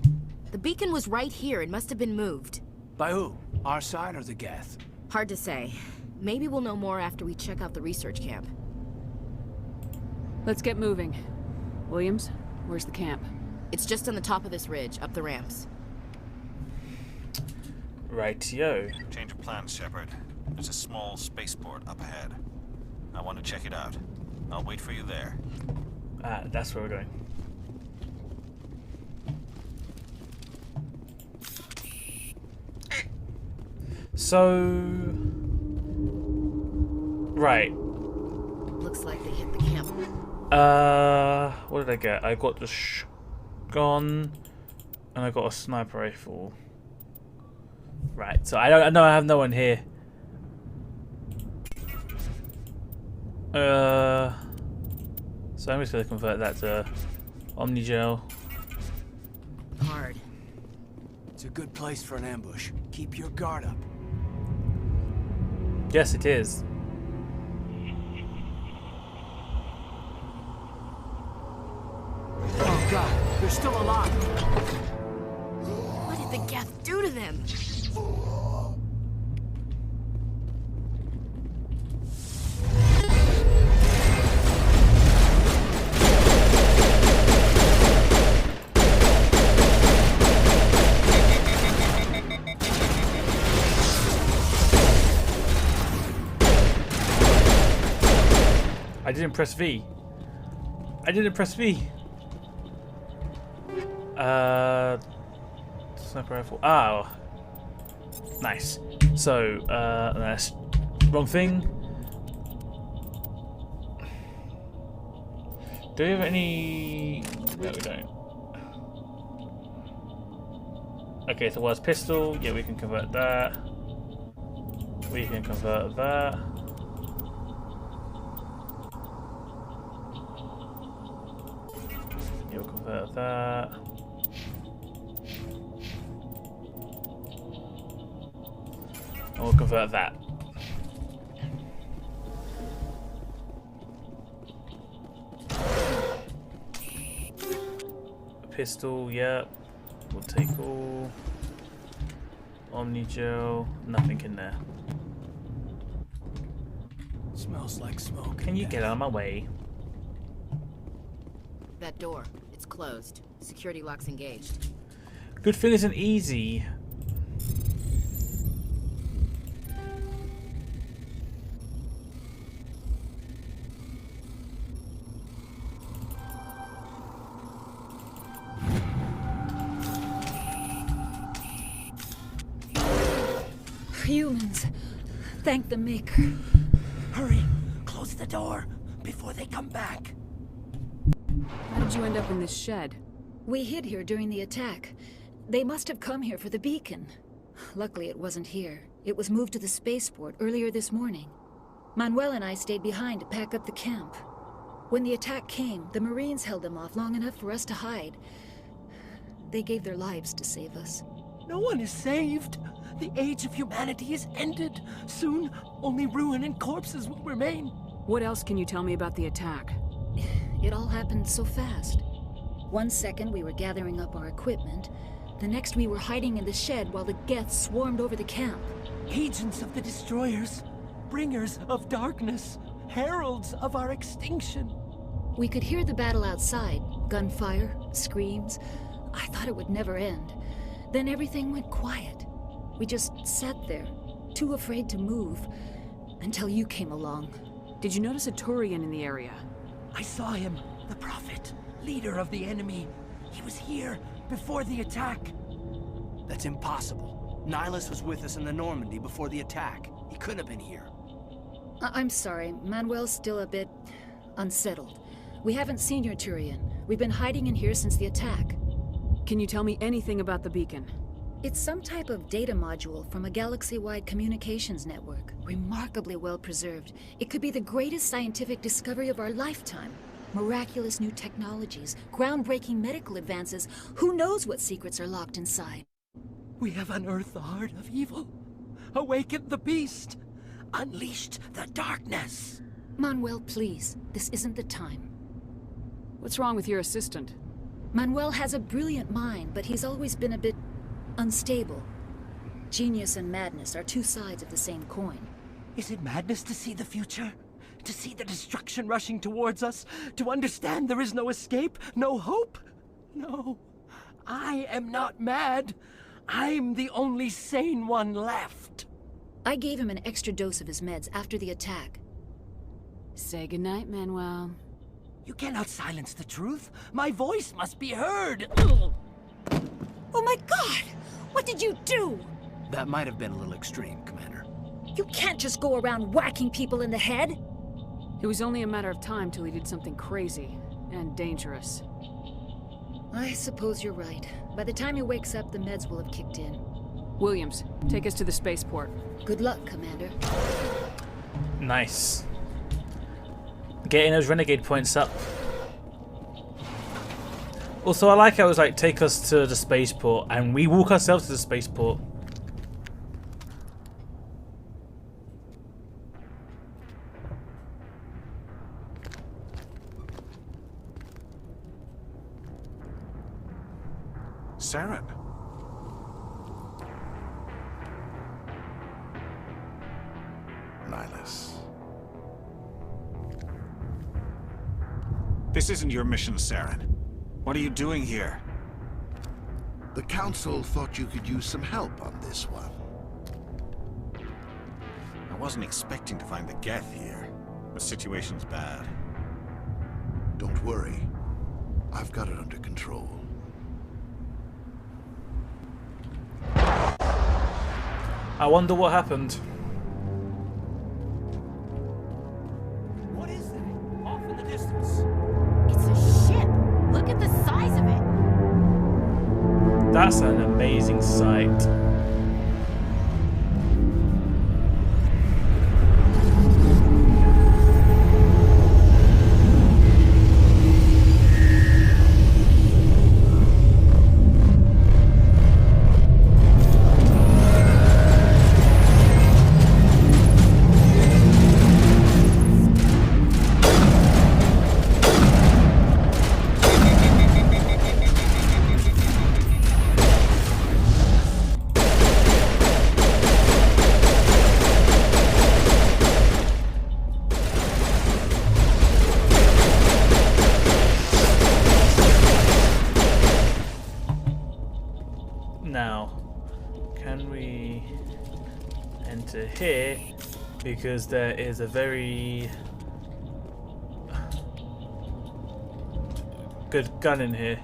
The beacon was right here. It must have been moved. By who? Our side or the Geth? Hard to say. Maybe we'll know more after we check out the research camp. Let's get moving. Williams, where's the camp? It's just on the top of this ridge, up the ramps. Rightio. Change of plans, Shepard. There's a small spaceport up ahead. I want to check it out. I'll wait for you there. Ah, that's where we're going. So... Right. Looks like they hit the camp. What did I get? I got the shotgun, and I got a sniper rifle. Right, so I know I have no one here. So I'm just gonna convert that to Omnigel. Hard. It's a good place for an ambush. Keep your guard up. Yes, it is. Oh god, they're still alive. What did the Geth do to them? I didn't press V. I didn't press V. Sniper rifle. Oh. Nice. So, that's wrong thing. Do we have any... No, we don't. Okay, so what's pistol? Yeah, we can convert that. We can convert that. Yeah, we'll convert that. And we'll convert that. Pistol, yeah. We'll take all. Omnigel, nothing in there. Smells like smoke. Can you get out of my way? That door, it's closed. Security lock's engaged. Good thing isn't easy. Humans. Thank the Maker. Hurry! Close the door before they come back. How did you end up in this shed? We hid here during the attack. They must have come here for the beacon. Luckily, it wasn't here. It was moved to the spaceport earlier this morning. Manuel and I stayed behind to pack up the camp. When the attack came, the Marines held them off long enough for us to hide. They gave their lives to save us. No one is saved. The age of humanity is ended. Soon, only ruin and corpses will remain. What else can you tell me about the attack? It all happened so fast. 1 second we were gathering up our equipment. The next we were hiding in the shed while the Geth swarmed over the camp. Agents of the destroyers, bringers of darkness, heralds of our extinction. We could hear the battle outside. Gunfire, screams. I thought it would never end. Then everything went quiet. We just sat there, too afraid to move, until you came along. Did you notice a Turian in the area? I saw him, the Prophet, leader of the enemy. He was here before the attack. That's impossible. Nihilus was with us in the Normandy before the attack. He couldn't have been here. I'm sorry, Manuel's still a bit unsettled. We haven't seen your Turian. We've been hiding in here since the attack. Can you tell me anything about the beacon? It's some type of data module from a galaxy-wide communications network. Remarkably well preserved. It could be the greatest scientific discovery of our lifetime. Miraculous new technologies, groundbreaking medical advances. Who knows what secrets are locked inside? We have unearthed the heart of evil, awakened the beast, unleashed the darkness. Manuel, please. This isn't the time. What's wrong with your assistant? Manuel has a brilliant mind, but he's always been a bit unstable. Genius and madness are two sides of the same coin. Is it madness to see the future? To see the destruction rushing towards us? To understand there is no escape? No hope? No. I am not mad. I'm the only sane one left. I gave him an extra dose of his meds after the attack. Say goodnight, Manuel. You cannot silence the truth. My voice must be heard. Oh my God! What did you do? That might have been a little extreme, Commander. You can't just go around whacking people in the head. It was only a matter of time till he did something crazy and dangerous. I suppose you're right. By the time he wakes up, the meds will have kicked in. Williams, take us to the spaceport. Good luck, Commander. Nice. Getting those renegade points up. Also, I like how it was like, take us to the spaceport, and we walk ourselves to the spaceport. Saren. Nihilus. This isn't your mission, Saren. What are you doing here? The Council thought you could use some help on this one. I wasn't expecting to find the Geth here. The situation's bad. Don't worry. I've got it under control. I wonder what happened. What is that? Off in the distance. It's a ship. Look at the size of it. That's an amazing sight. Now, can we enter here? Because there is a very good gun in here.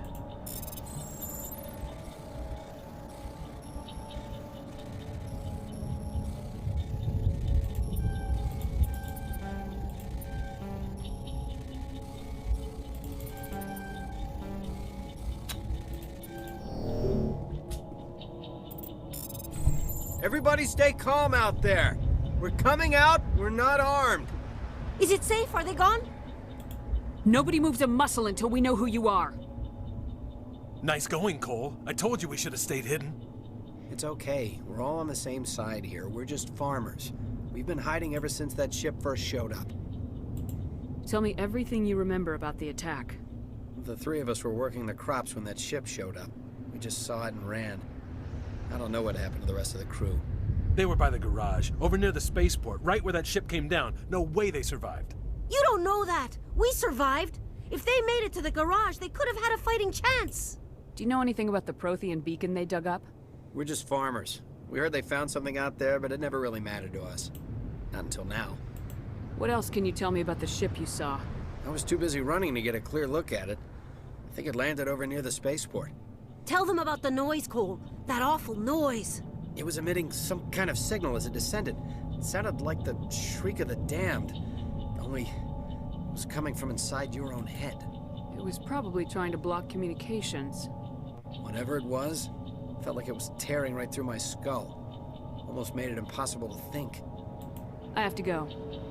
Everybody stay calm out there. We're coming out, we're not armed. Is it safe? Are they gone? Nobody moves a muscle until we know who you are. Nice going, Cole. I told you we should have stayed hidden. It's okay. We're all on the same side here. We're just farmers. We've been hiding ever since that ship first showed up. Tell me everything you remember about the attack. The three of us were working the crops when that ship showed up. We just saw it and ran. I don't know what happened to the rest of the crew. They were by the garage, over near the spaceport, right where that ship came down. No way they survived. You don't know that. We survived. If they made it to the garage, they could have had a fighting chance. Do you know anything about the Prothean beacon they dug up? We're just farmers. We heard they found something out there, but it never really mattered to us. Not until now. What else can you tell me about the ship you saw? I was too busy running to get a clear look at it. I think it landed over near the spaceport. Tell them about the noise, Cole. That awful noise. It was emitting some kind of signal as it descended. It sounded like the shriek of the damned. Only it was coming from inside your own head. It was probably trying to block communications. Whatever it was, felt like it was tearing right through my skull. Almost made it impossible to think. I have to go.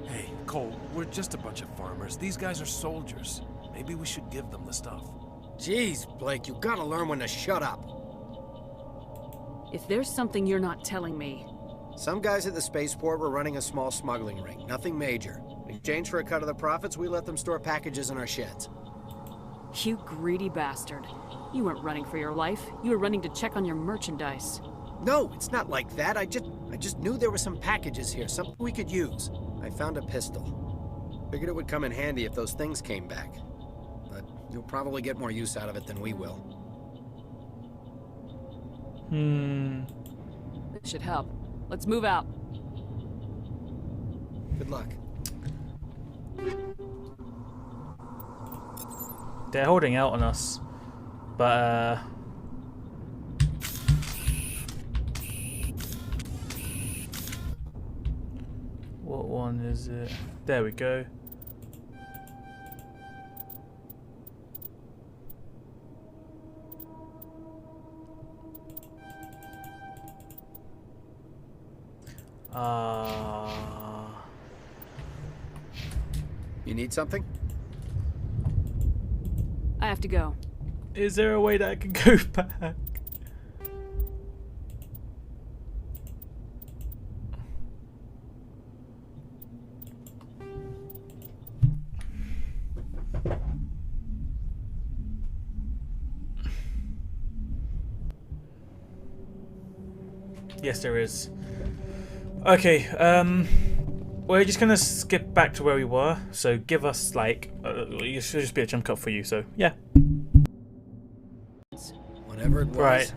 Hey, Cole, we're just a bunch of farmers. These guys are soldiers. Maybe we should give them the stuff. Jeez, Blake, you gotta learn when to shut up. If there's something you're not telling me... Some guys at the spaceport were running a small smuggling ring, nothing major. In exchange for a cut of the profits, we let them store packages in our sheds. You greedy bastard. You weren't running for your life. You were running to check on your merchandise. No, it's not like that. I just knew there were some packages here, something we could use. I found a pistol. Figured it would come in handy if those things came back. But you'll probably get more use out of it than we will. This should help. Let's move out. Good luck. They're holding out on us, but what one is it? There we go. You need something? I have to go. Is there a way that I can go back? Yes, there is. Okay, we're just gonna skip back to where we were. So give us like, it should just be a jump cut for you. So yeah. Whatever it was. Right.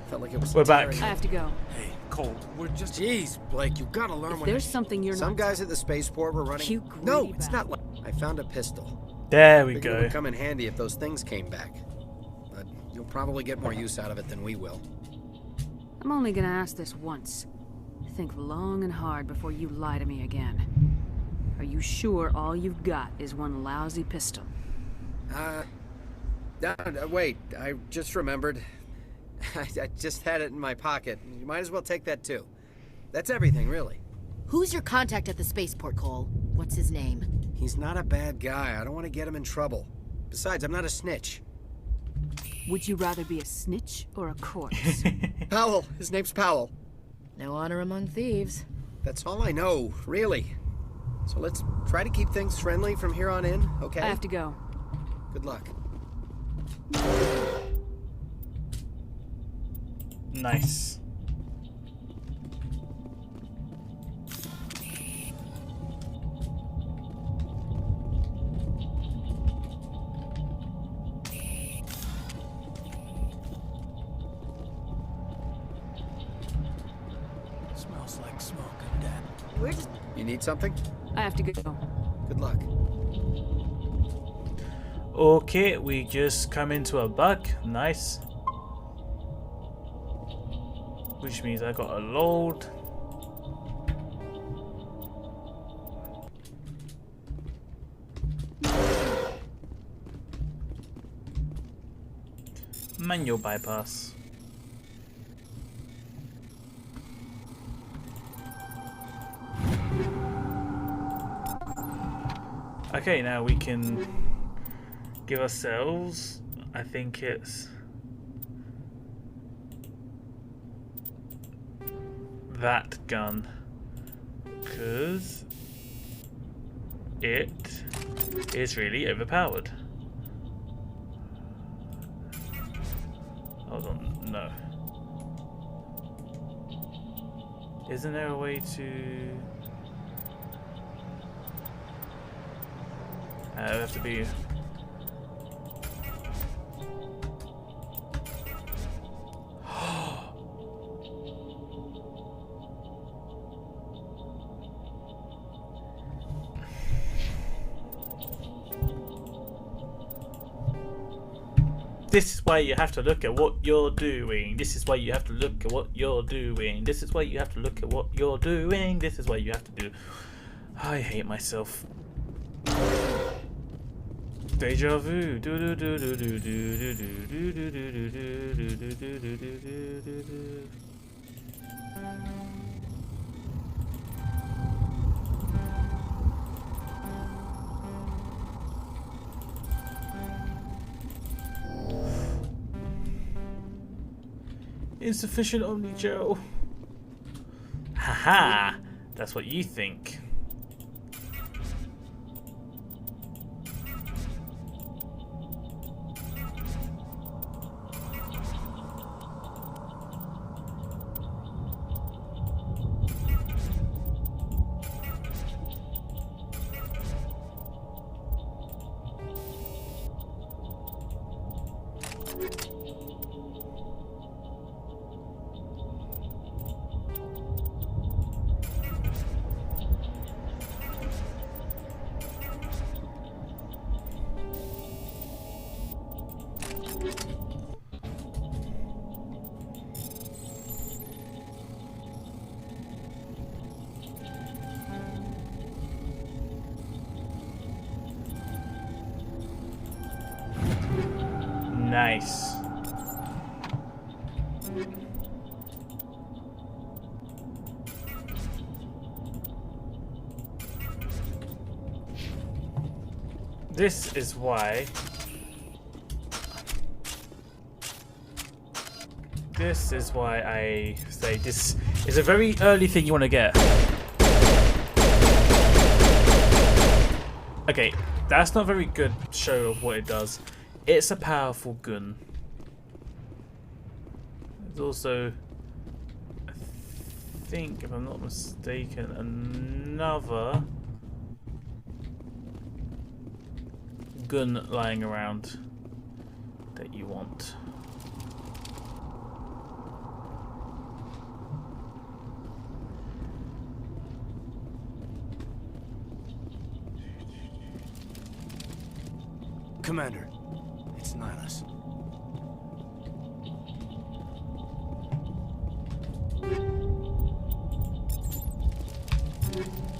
Felt like it was. We're back. I have to go. Hey, Cole, we're just. Jeez, Blake, you gotta learn If when. there's something you're Some not. guys at the spaceport were running. You No, greedy it's not. Like I found a pistol. There we Figured it go. would come in handy if those things came back. But you'll probably get more use out of it than we will. I'm only gonna ask this once. Think long and hard before you lie to me again. Are you sure all you've got is one lousy pistol? Wait, I just remembered. I just had it in my pocket. You might as well take that too. That's everything, really. Who's your contact at the spaceport, Cole? What's his name? He's not a bad guy. I don't want to get him in trouble. Besides, I'm not a snitch. Would you rather be a snitch or a corpse? Powell. His name's Powell. No honor among thieves. That's all I know, really. So let's try to keep things friendly from here on in, okay? I have to go. Good luck. Nice. Smells like smoke and death. We're just... You need something? I have to go. Good luck. Okay, we just come into a bug. Nice. Which means I got a load. Manual bypass. Okay, now we can give ourselves, I think it's that gun, because it is really overpowered. Hold on, no. Isn't there a way to... it would have to be... This is why you have to look at what you're doing. This is why you have to look at what you're doing. This is why you have to look at what you're doing. This is why you have to do... I hate myself. Deja vu. Insufficient Omni-Gel. Haha, that's what you think. Nice. This is why I say this is a very early thing you want to get. Okay, that's not a very good show of what it does. It's a powerful gun. There's also, I think, if I'm not mistaken, another gun lying around that you want. Commander, it's Nihilus.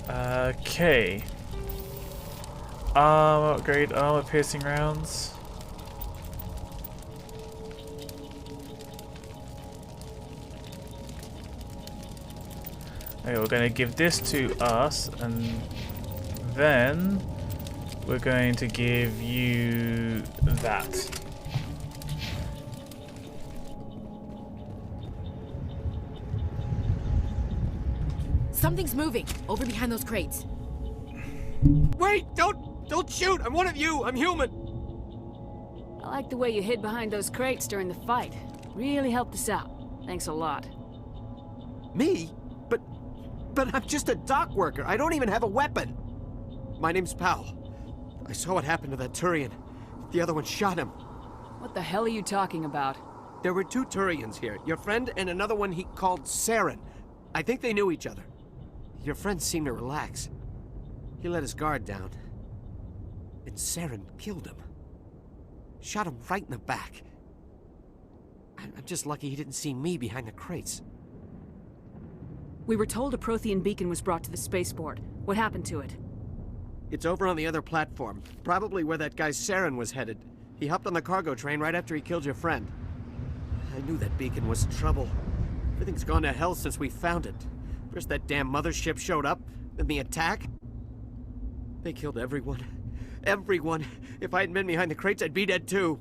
Okay. Armor upgrade, armor piercing rounds. Okay, we're going to give this to us, and then we're going to give you that. Something's moving over behind those crates. Wait! Don't shoot! I'm one of you! I'm human! I like the way you hid behind those crates during the fight. Really helped us out. Thanks a lot. Me? But I'm just a dock worker. I don't even have a weapon. My name's Powell. I saw what happened to that Turian. The other one shot him. What the hell are you talking about? There were 2 Turians here. Your friend and another one he called Saren. I think they knew each other. Your friend seemed to relax. He let his guard down. And Saren killed him. Shot him right in the back. I'm just lucky he didn't see me behind the crates. We were told a Prothean beacon was brought to the spaceport. What happened to it? It's over on the other platform. Probably where that guy Saren was headed. He hopped on the cargo train right after he killed your friend. I knew that beacon was trouble. Everything's gone to hell since we found it. First that damn mothership showed up, then the attack. They killed everyone. Everyone. If I hadn't been behind the crates, I'd be dead too.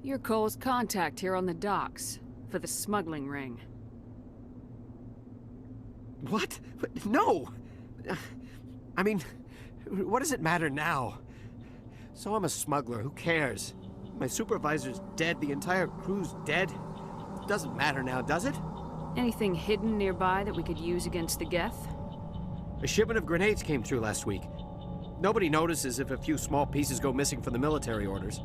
You're Cole's contact here on the docks. For the smuggling ring. What? No! I mean, what does it matter now? So I'm a smuggler, who cares? My supervisor's dead, the entire crew's dead. It doesn't matter now, does it? Anything hidden nearby that we could use against the Geth? A shipment of grenades came through last week. Nobody notices if a few small pieces go missing from the military orders.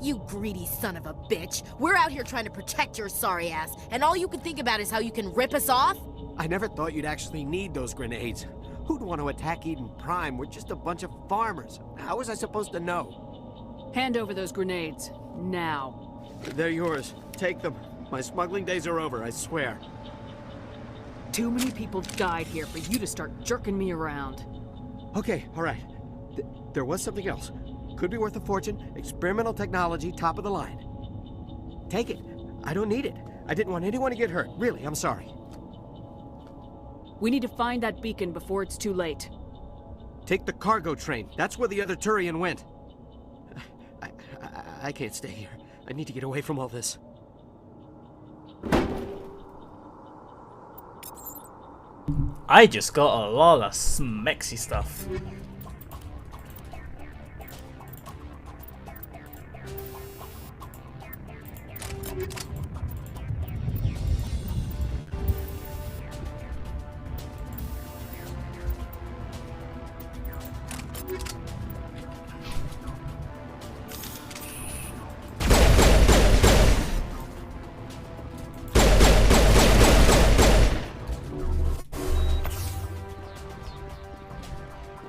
You greedy son of a bitch! We're out here trying to protect your sorry ass, and all you can think about is how you can rip us off? I never thought you'd actually need those grenades. Who'd want to attack Eden Prime? We're just a bunch of farmers. How was I supposed to know? Hand over those grenades. Now. They're yours. Take them. My smuggling days are over, I swear. Too many people died here for you to start jerking me around. Okay, all right. There was something else. Could be worth a fortune. Experimental technology, top of the line. Take it. I don't need it. I didn't want anyone to get hurt. Really, I'm sorry. We need to find that beacon before it's too late. Take the cargo train. That's where the other Turian went. I can't stay here. I need to get away from all this. I just got a lot of smexy stuff.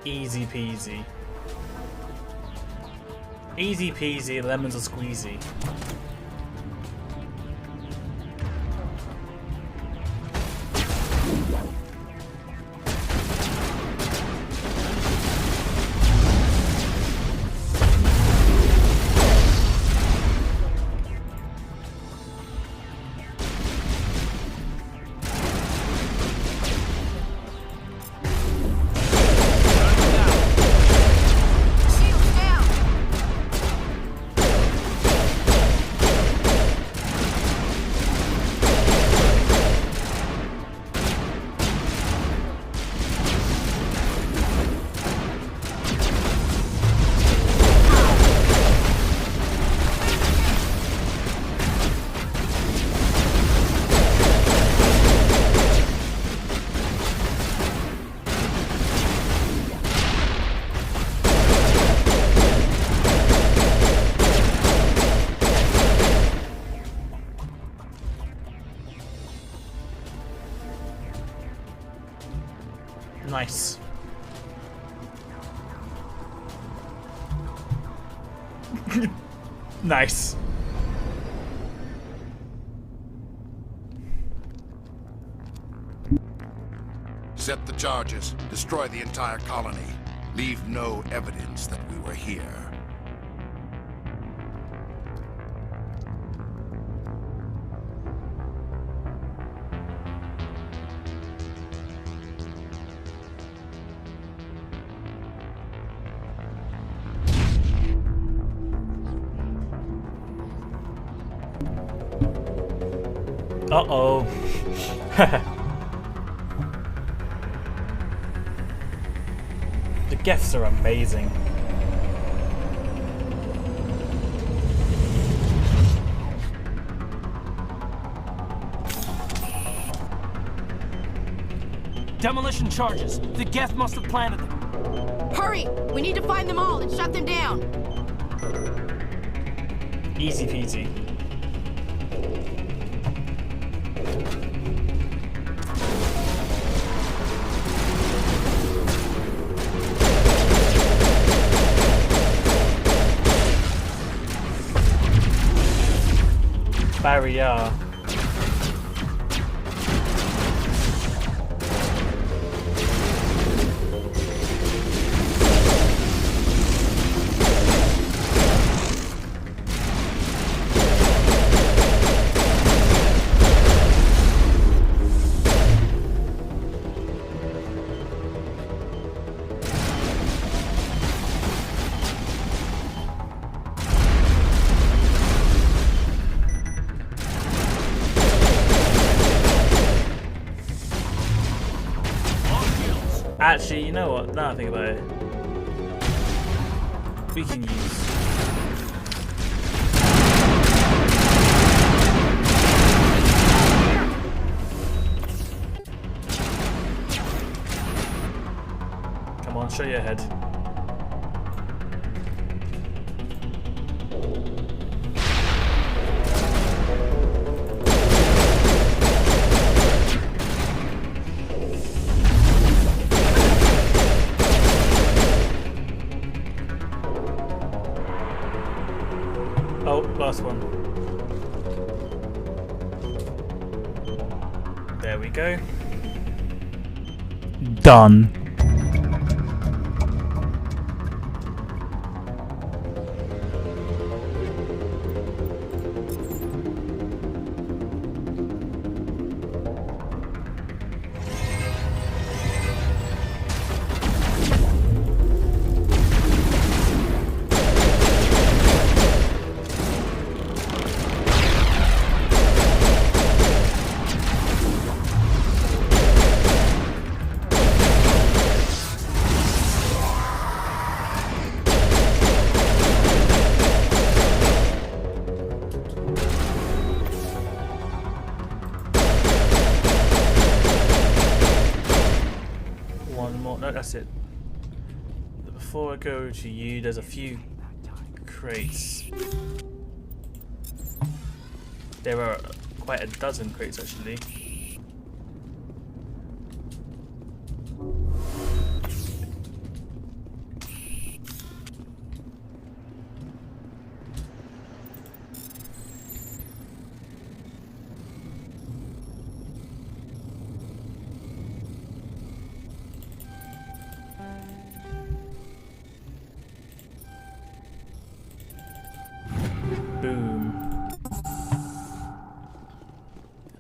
Easy peasy. Easy peasy, lemons are squeezy. Nice. Set the charges. Destroy the entire colony. Leave no evidence that we were here. Uh-oh. The gifts are amazing. Demolition charges. The Geth must have planted them. Hurry! We need to find them all and shut them down. Easy peasy. Barrier. Actually, you know what? Now I think about it, we can use. Come on, show your head. Oh, last one. There we go. Done. No, that's it. But before I go to you, there's a few crates. There are quite a dozen crates actually.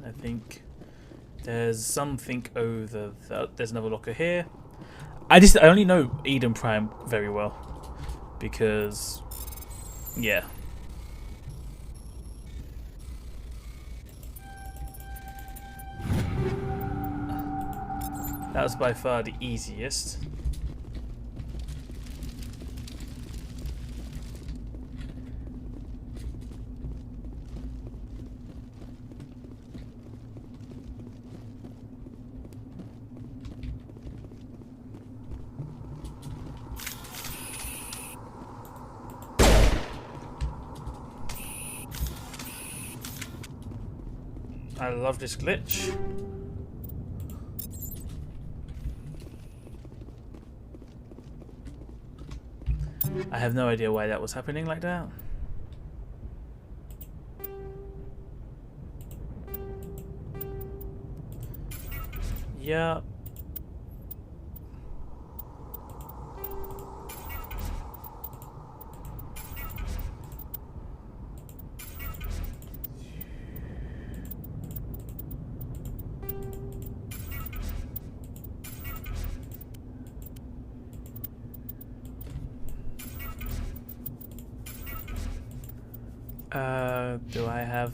I think there's something over there. There's another locker here. I only know Eden Prime very well because, yeah. That was by far the easiest. I love this glitch. I have no idea why that was happening like that. Yeah. Do I have...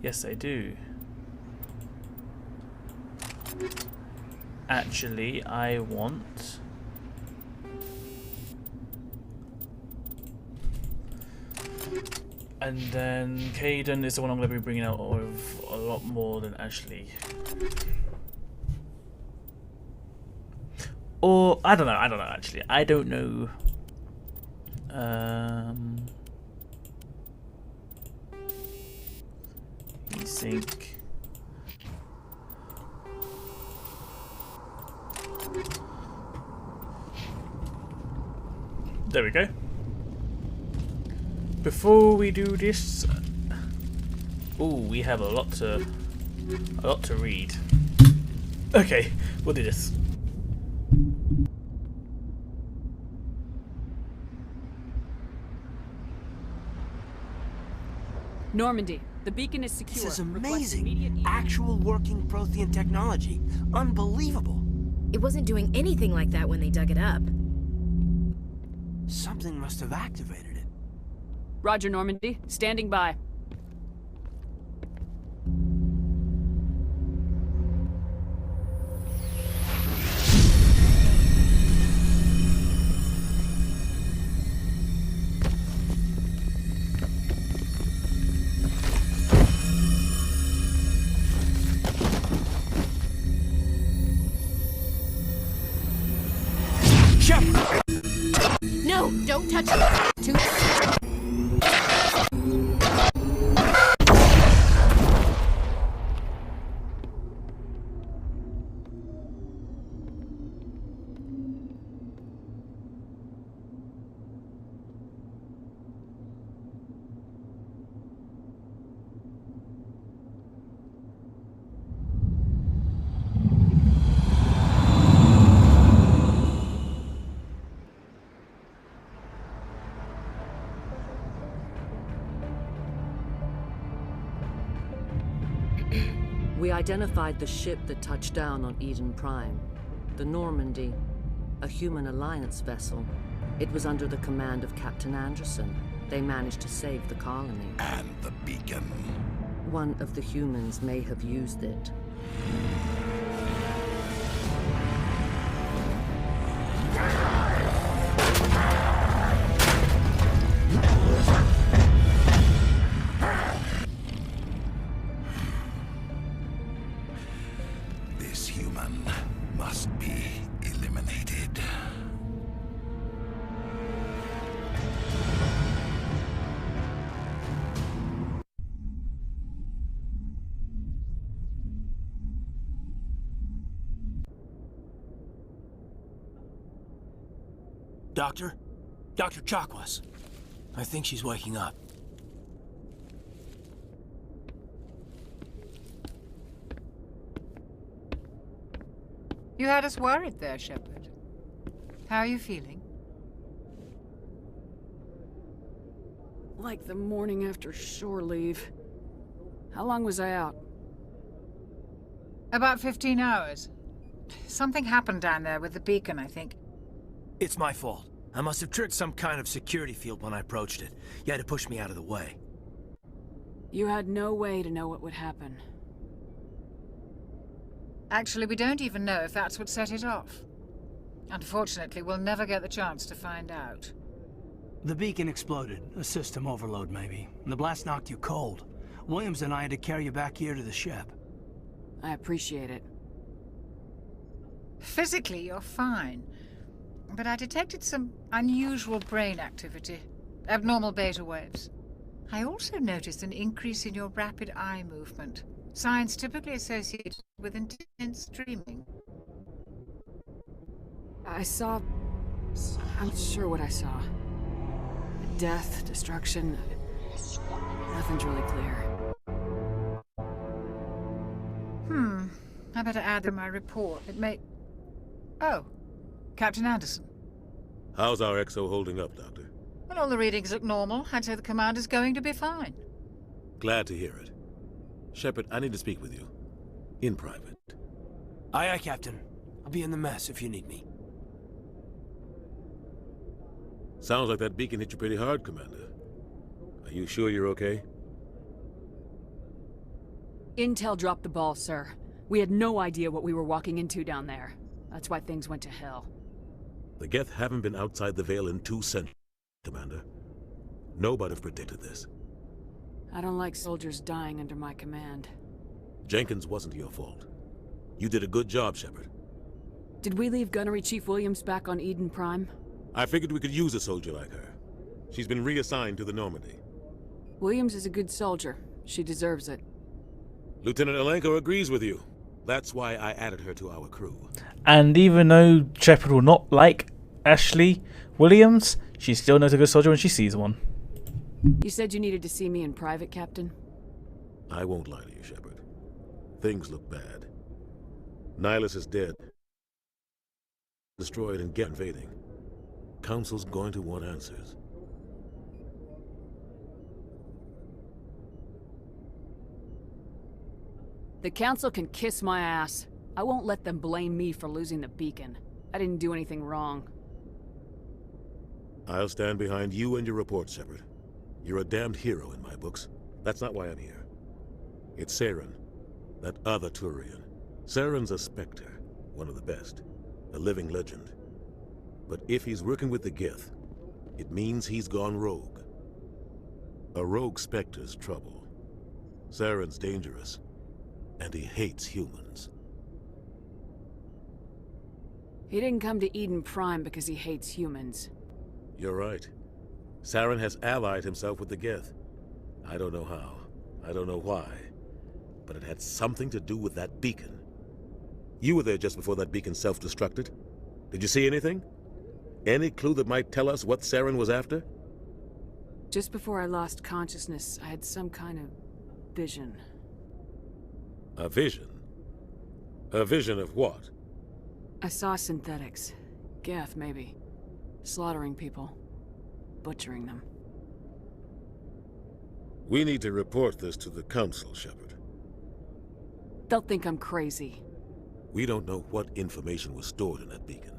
Yes, I do. Actually, I want... And then Caden is the one I'm going to be bringing out of a lot more than Ashley. Or, I don't know actually. I don't know. Let me think. There we go. Before we do this, we have a lot to read. Okay, we'll do this. Normandy, the beacon is secure. This is amazing. Actual working Prothean technology. Unbelievable. It wasn't doing anything like that when they dug it up. Something must have activated it. Roger, Normandy. Standing by. Shepard! No, don't touch it. Too... We identified the ship that touched down on Eden Prime. The Normandy, a human alliance vessel. It was under the command of Captain Anderson. They managed to save the colony. And the beacon. One of the humans may have used it. This human must be eliminated. Doctor? Dr. Chakwas. I think she's waking up. You had us worried there, Shepard. How are you feeling? Like the morning after shore leave. How long was I out? About 15 hours. Something happened down there with the beacon, I think. It's my fault. I must have tripped some kind of security field when I approached it. You had to push me out of the way. You had no way to know what would happen. Actually, we don't even know if that's what set it off. Unfortunately, we'll never get the chance to find out. The beacon exploded. A system overload, maybe. The blast knocked you cold. Williams and I had to carry you back here to the ship. I appreciate it. Physically, you're fine. But I detected some unusual brain activity. Abnormal beta waves. I also noticed an increase in your rapid eye movement. Signs typically associated with intense dreaming. I saw I'm not sure what I saw. Death, destruction. Nothing's really clear. I better add to my report. It may... Oh, Captain Anderson. How's our XO holding up, Doctor? Well, all the readings look normal. I'd say the commander's going to be fine. Glad to hear it. Shepard, I need to speak with you. In private. Aye, aye, Captain. I'll be in the mess if you need me. Sounds like that beacon hit you pretty hard, Commander. Are you sure you're okay? Intel dropped the ball, sir. We had no idea what we were walking into down there. That's why things went to hell. The Geth haven't been outside the Veil in 2 centuries, Commander. Nobody predicted this. I don't like soldiers dying under my command. Jenkins wasn't your fault. You did a good job, Shepard. Did we leave Gunnery Chief Williams back on Eden Prime? I figured we could use a soldier like her. She's been reassigned to the Normandy. Williams is a good soldier. She deserves it. Lieutenant Alenko agrees with you. That's why I added her to our crew. And even though Shepard will not like Ashley Williams, she still knows a good soldier when she sees one. You said you needed to see me in private, Captain? I won't lie to you, Shepard. Things look bad. Nihilus is dead. Destroyed and Geth invading. Council's going to want answers. The Council can kiss my ass. I won't let them blame me for losing the beacon. I didn't do anything wrong. I'll stand behind you and your report, Shepard. You're a damned hero in my books. That's not why I'm here. It's Saren, that other Turian. Saren's a Spectre, one of the best, a living legend. But if he's working with the Geth, it means he's gone rogue. A rogue Spectre's trouble. Saren's dangerous, and he hates humans. He didn't come to Eden Prime because he hates humans. You're right. Saren has allied himself with the Geth. I don't know how. I don't know why. But it had something to do with that beacon. You were there just before that beacon self-destructed. Did you see anything? Any clue that might tell us what Saren was after? Just before I lost consciousness, I had some kind of vision. A vision? A vision of what? I saw synthetics. Geth, maybe. Slaughtering people. Butchering them. We need to report this to the Council, Shepard. They'll think I'm crazy. We don't know what information was stored in that beacon.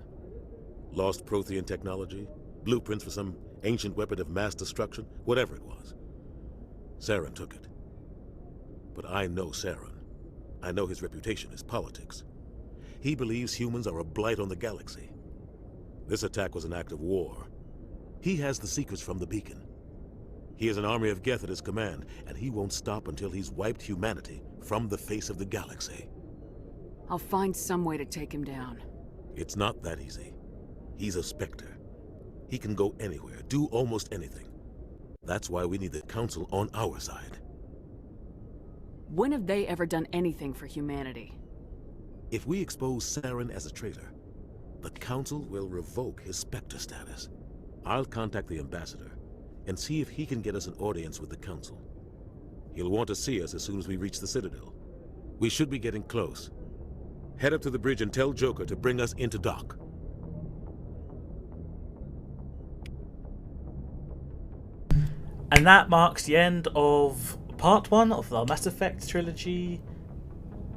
Lost Prothean technology? Blueprints for some ancient weapon of mass destruction? Whatever it was. Saren took it. But I know Saren. I know his reputation is politics. He believes humans are a blight on the galaxy. This attack was an act of war. He has the secrets from the beacon. He has an army of Geth at his command, and he won't stop until he's wiped humanity from the face of the galaxy. I'll find some way to take him down. It's not that easy. He's a Spectre. He can go anywhere, do almost anything. That's why we need the Council on our side. When have they ever done anything for humanity? If we expose Saren as a traitor, the Council will revoke his Spectre status. I'll contact the Ambassador and see if he can get us an audience with the Council. He'll want to see us as soon as we reach the Citadel. We should be getting close. Head up to the bridge and tell Joker to bring us into dock. And that marks the end of part 1 of the Mass Effect trilogy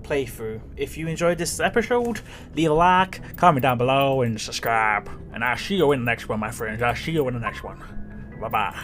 playthrough. If you enjoyed this episode, leave a like, comment down below, and subscribe. And I'll see you in the next one, my friends. I'll see you in the next one. Bye-bye.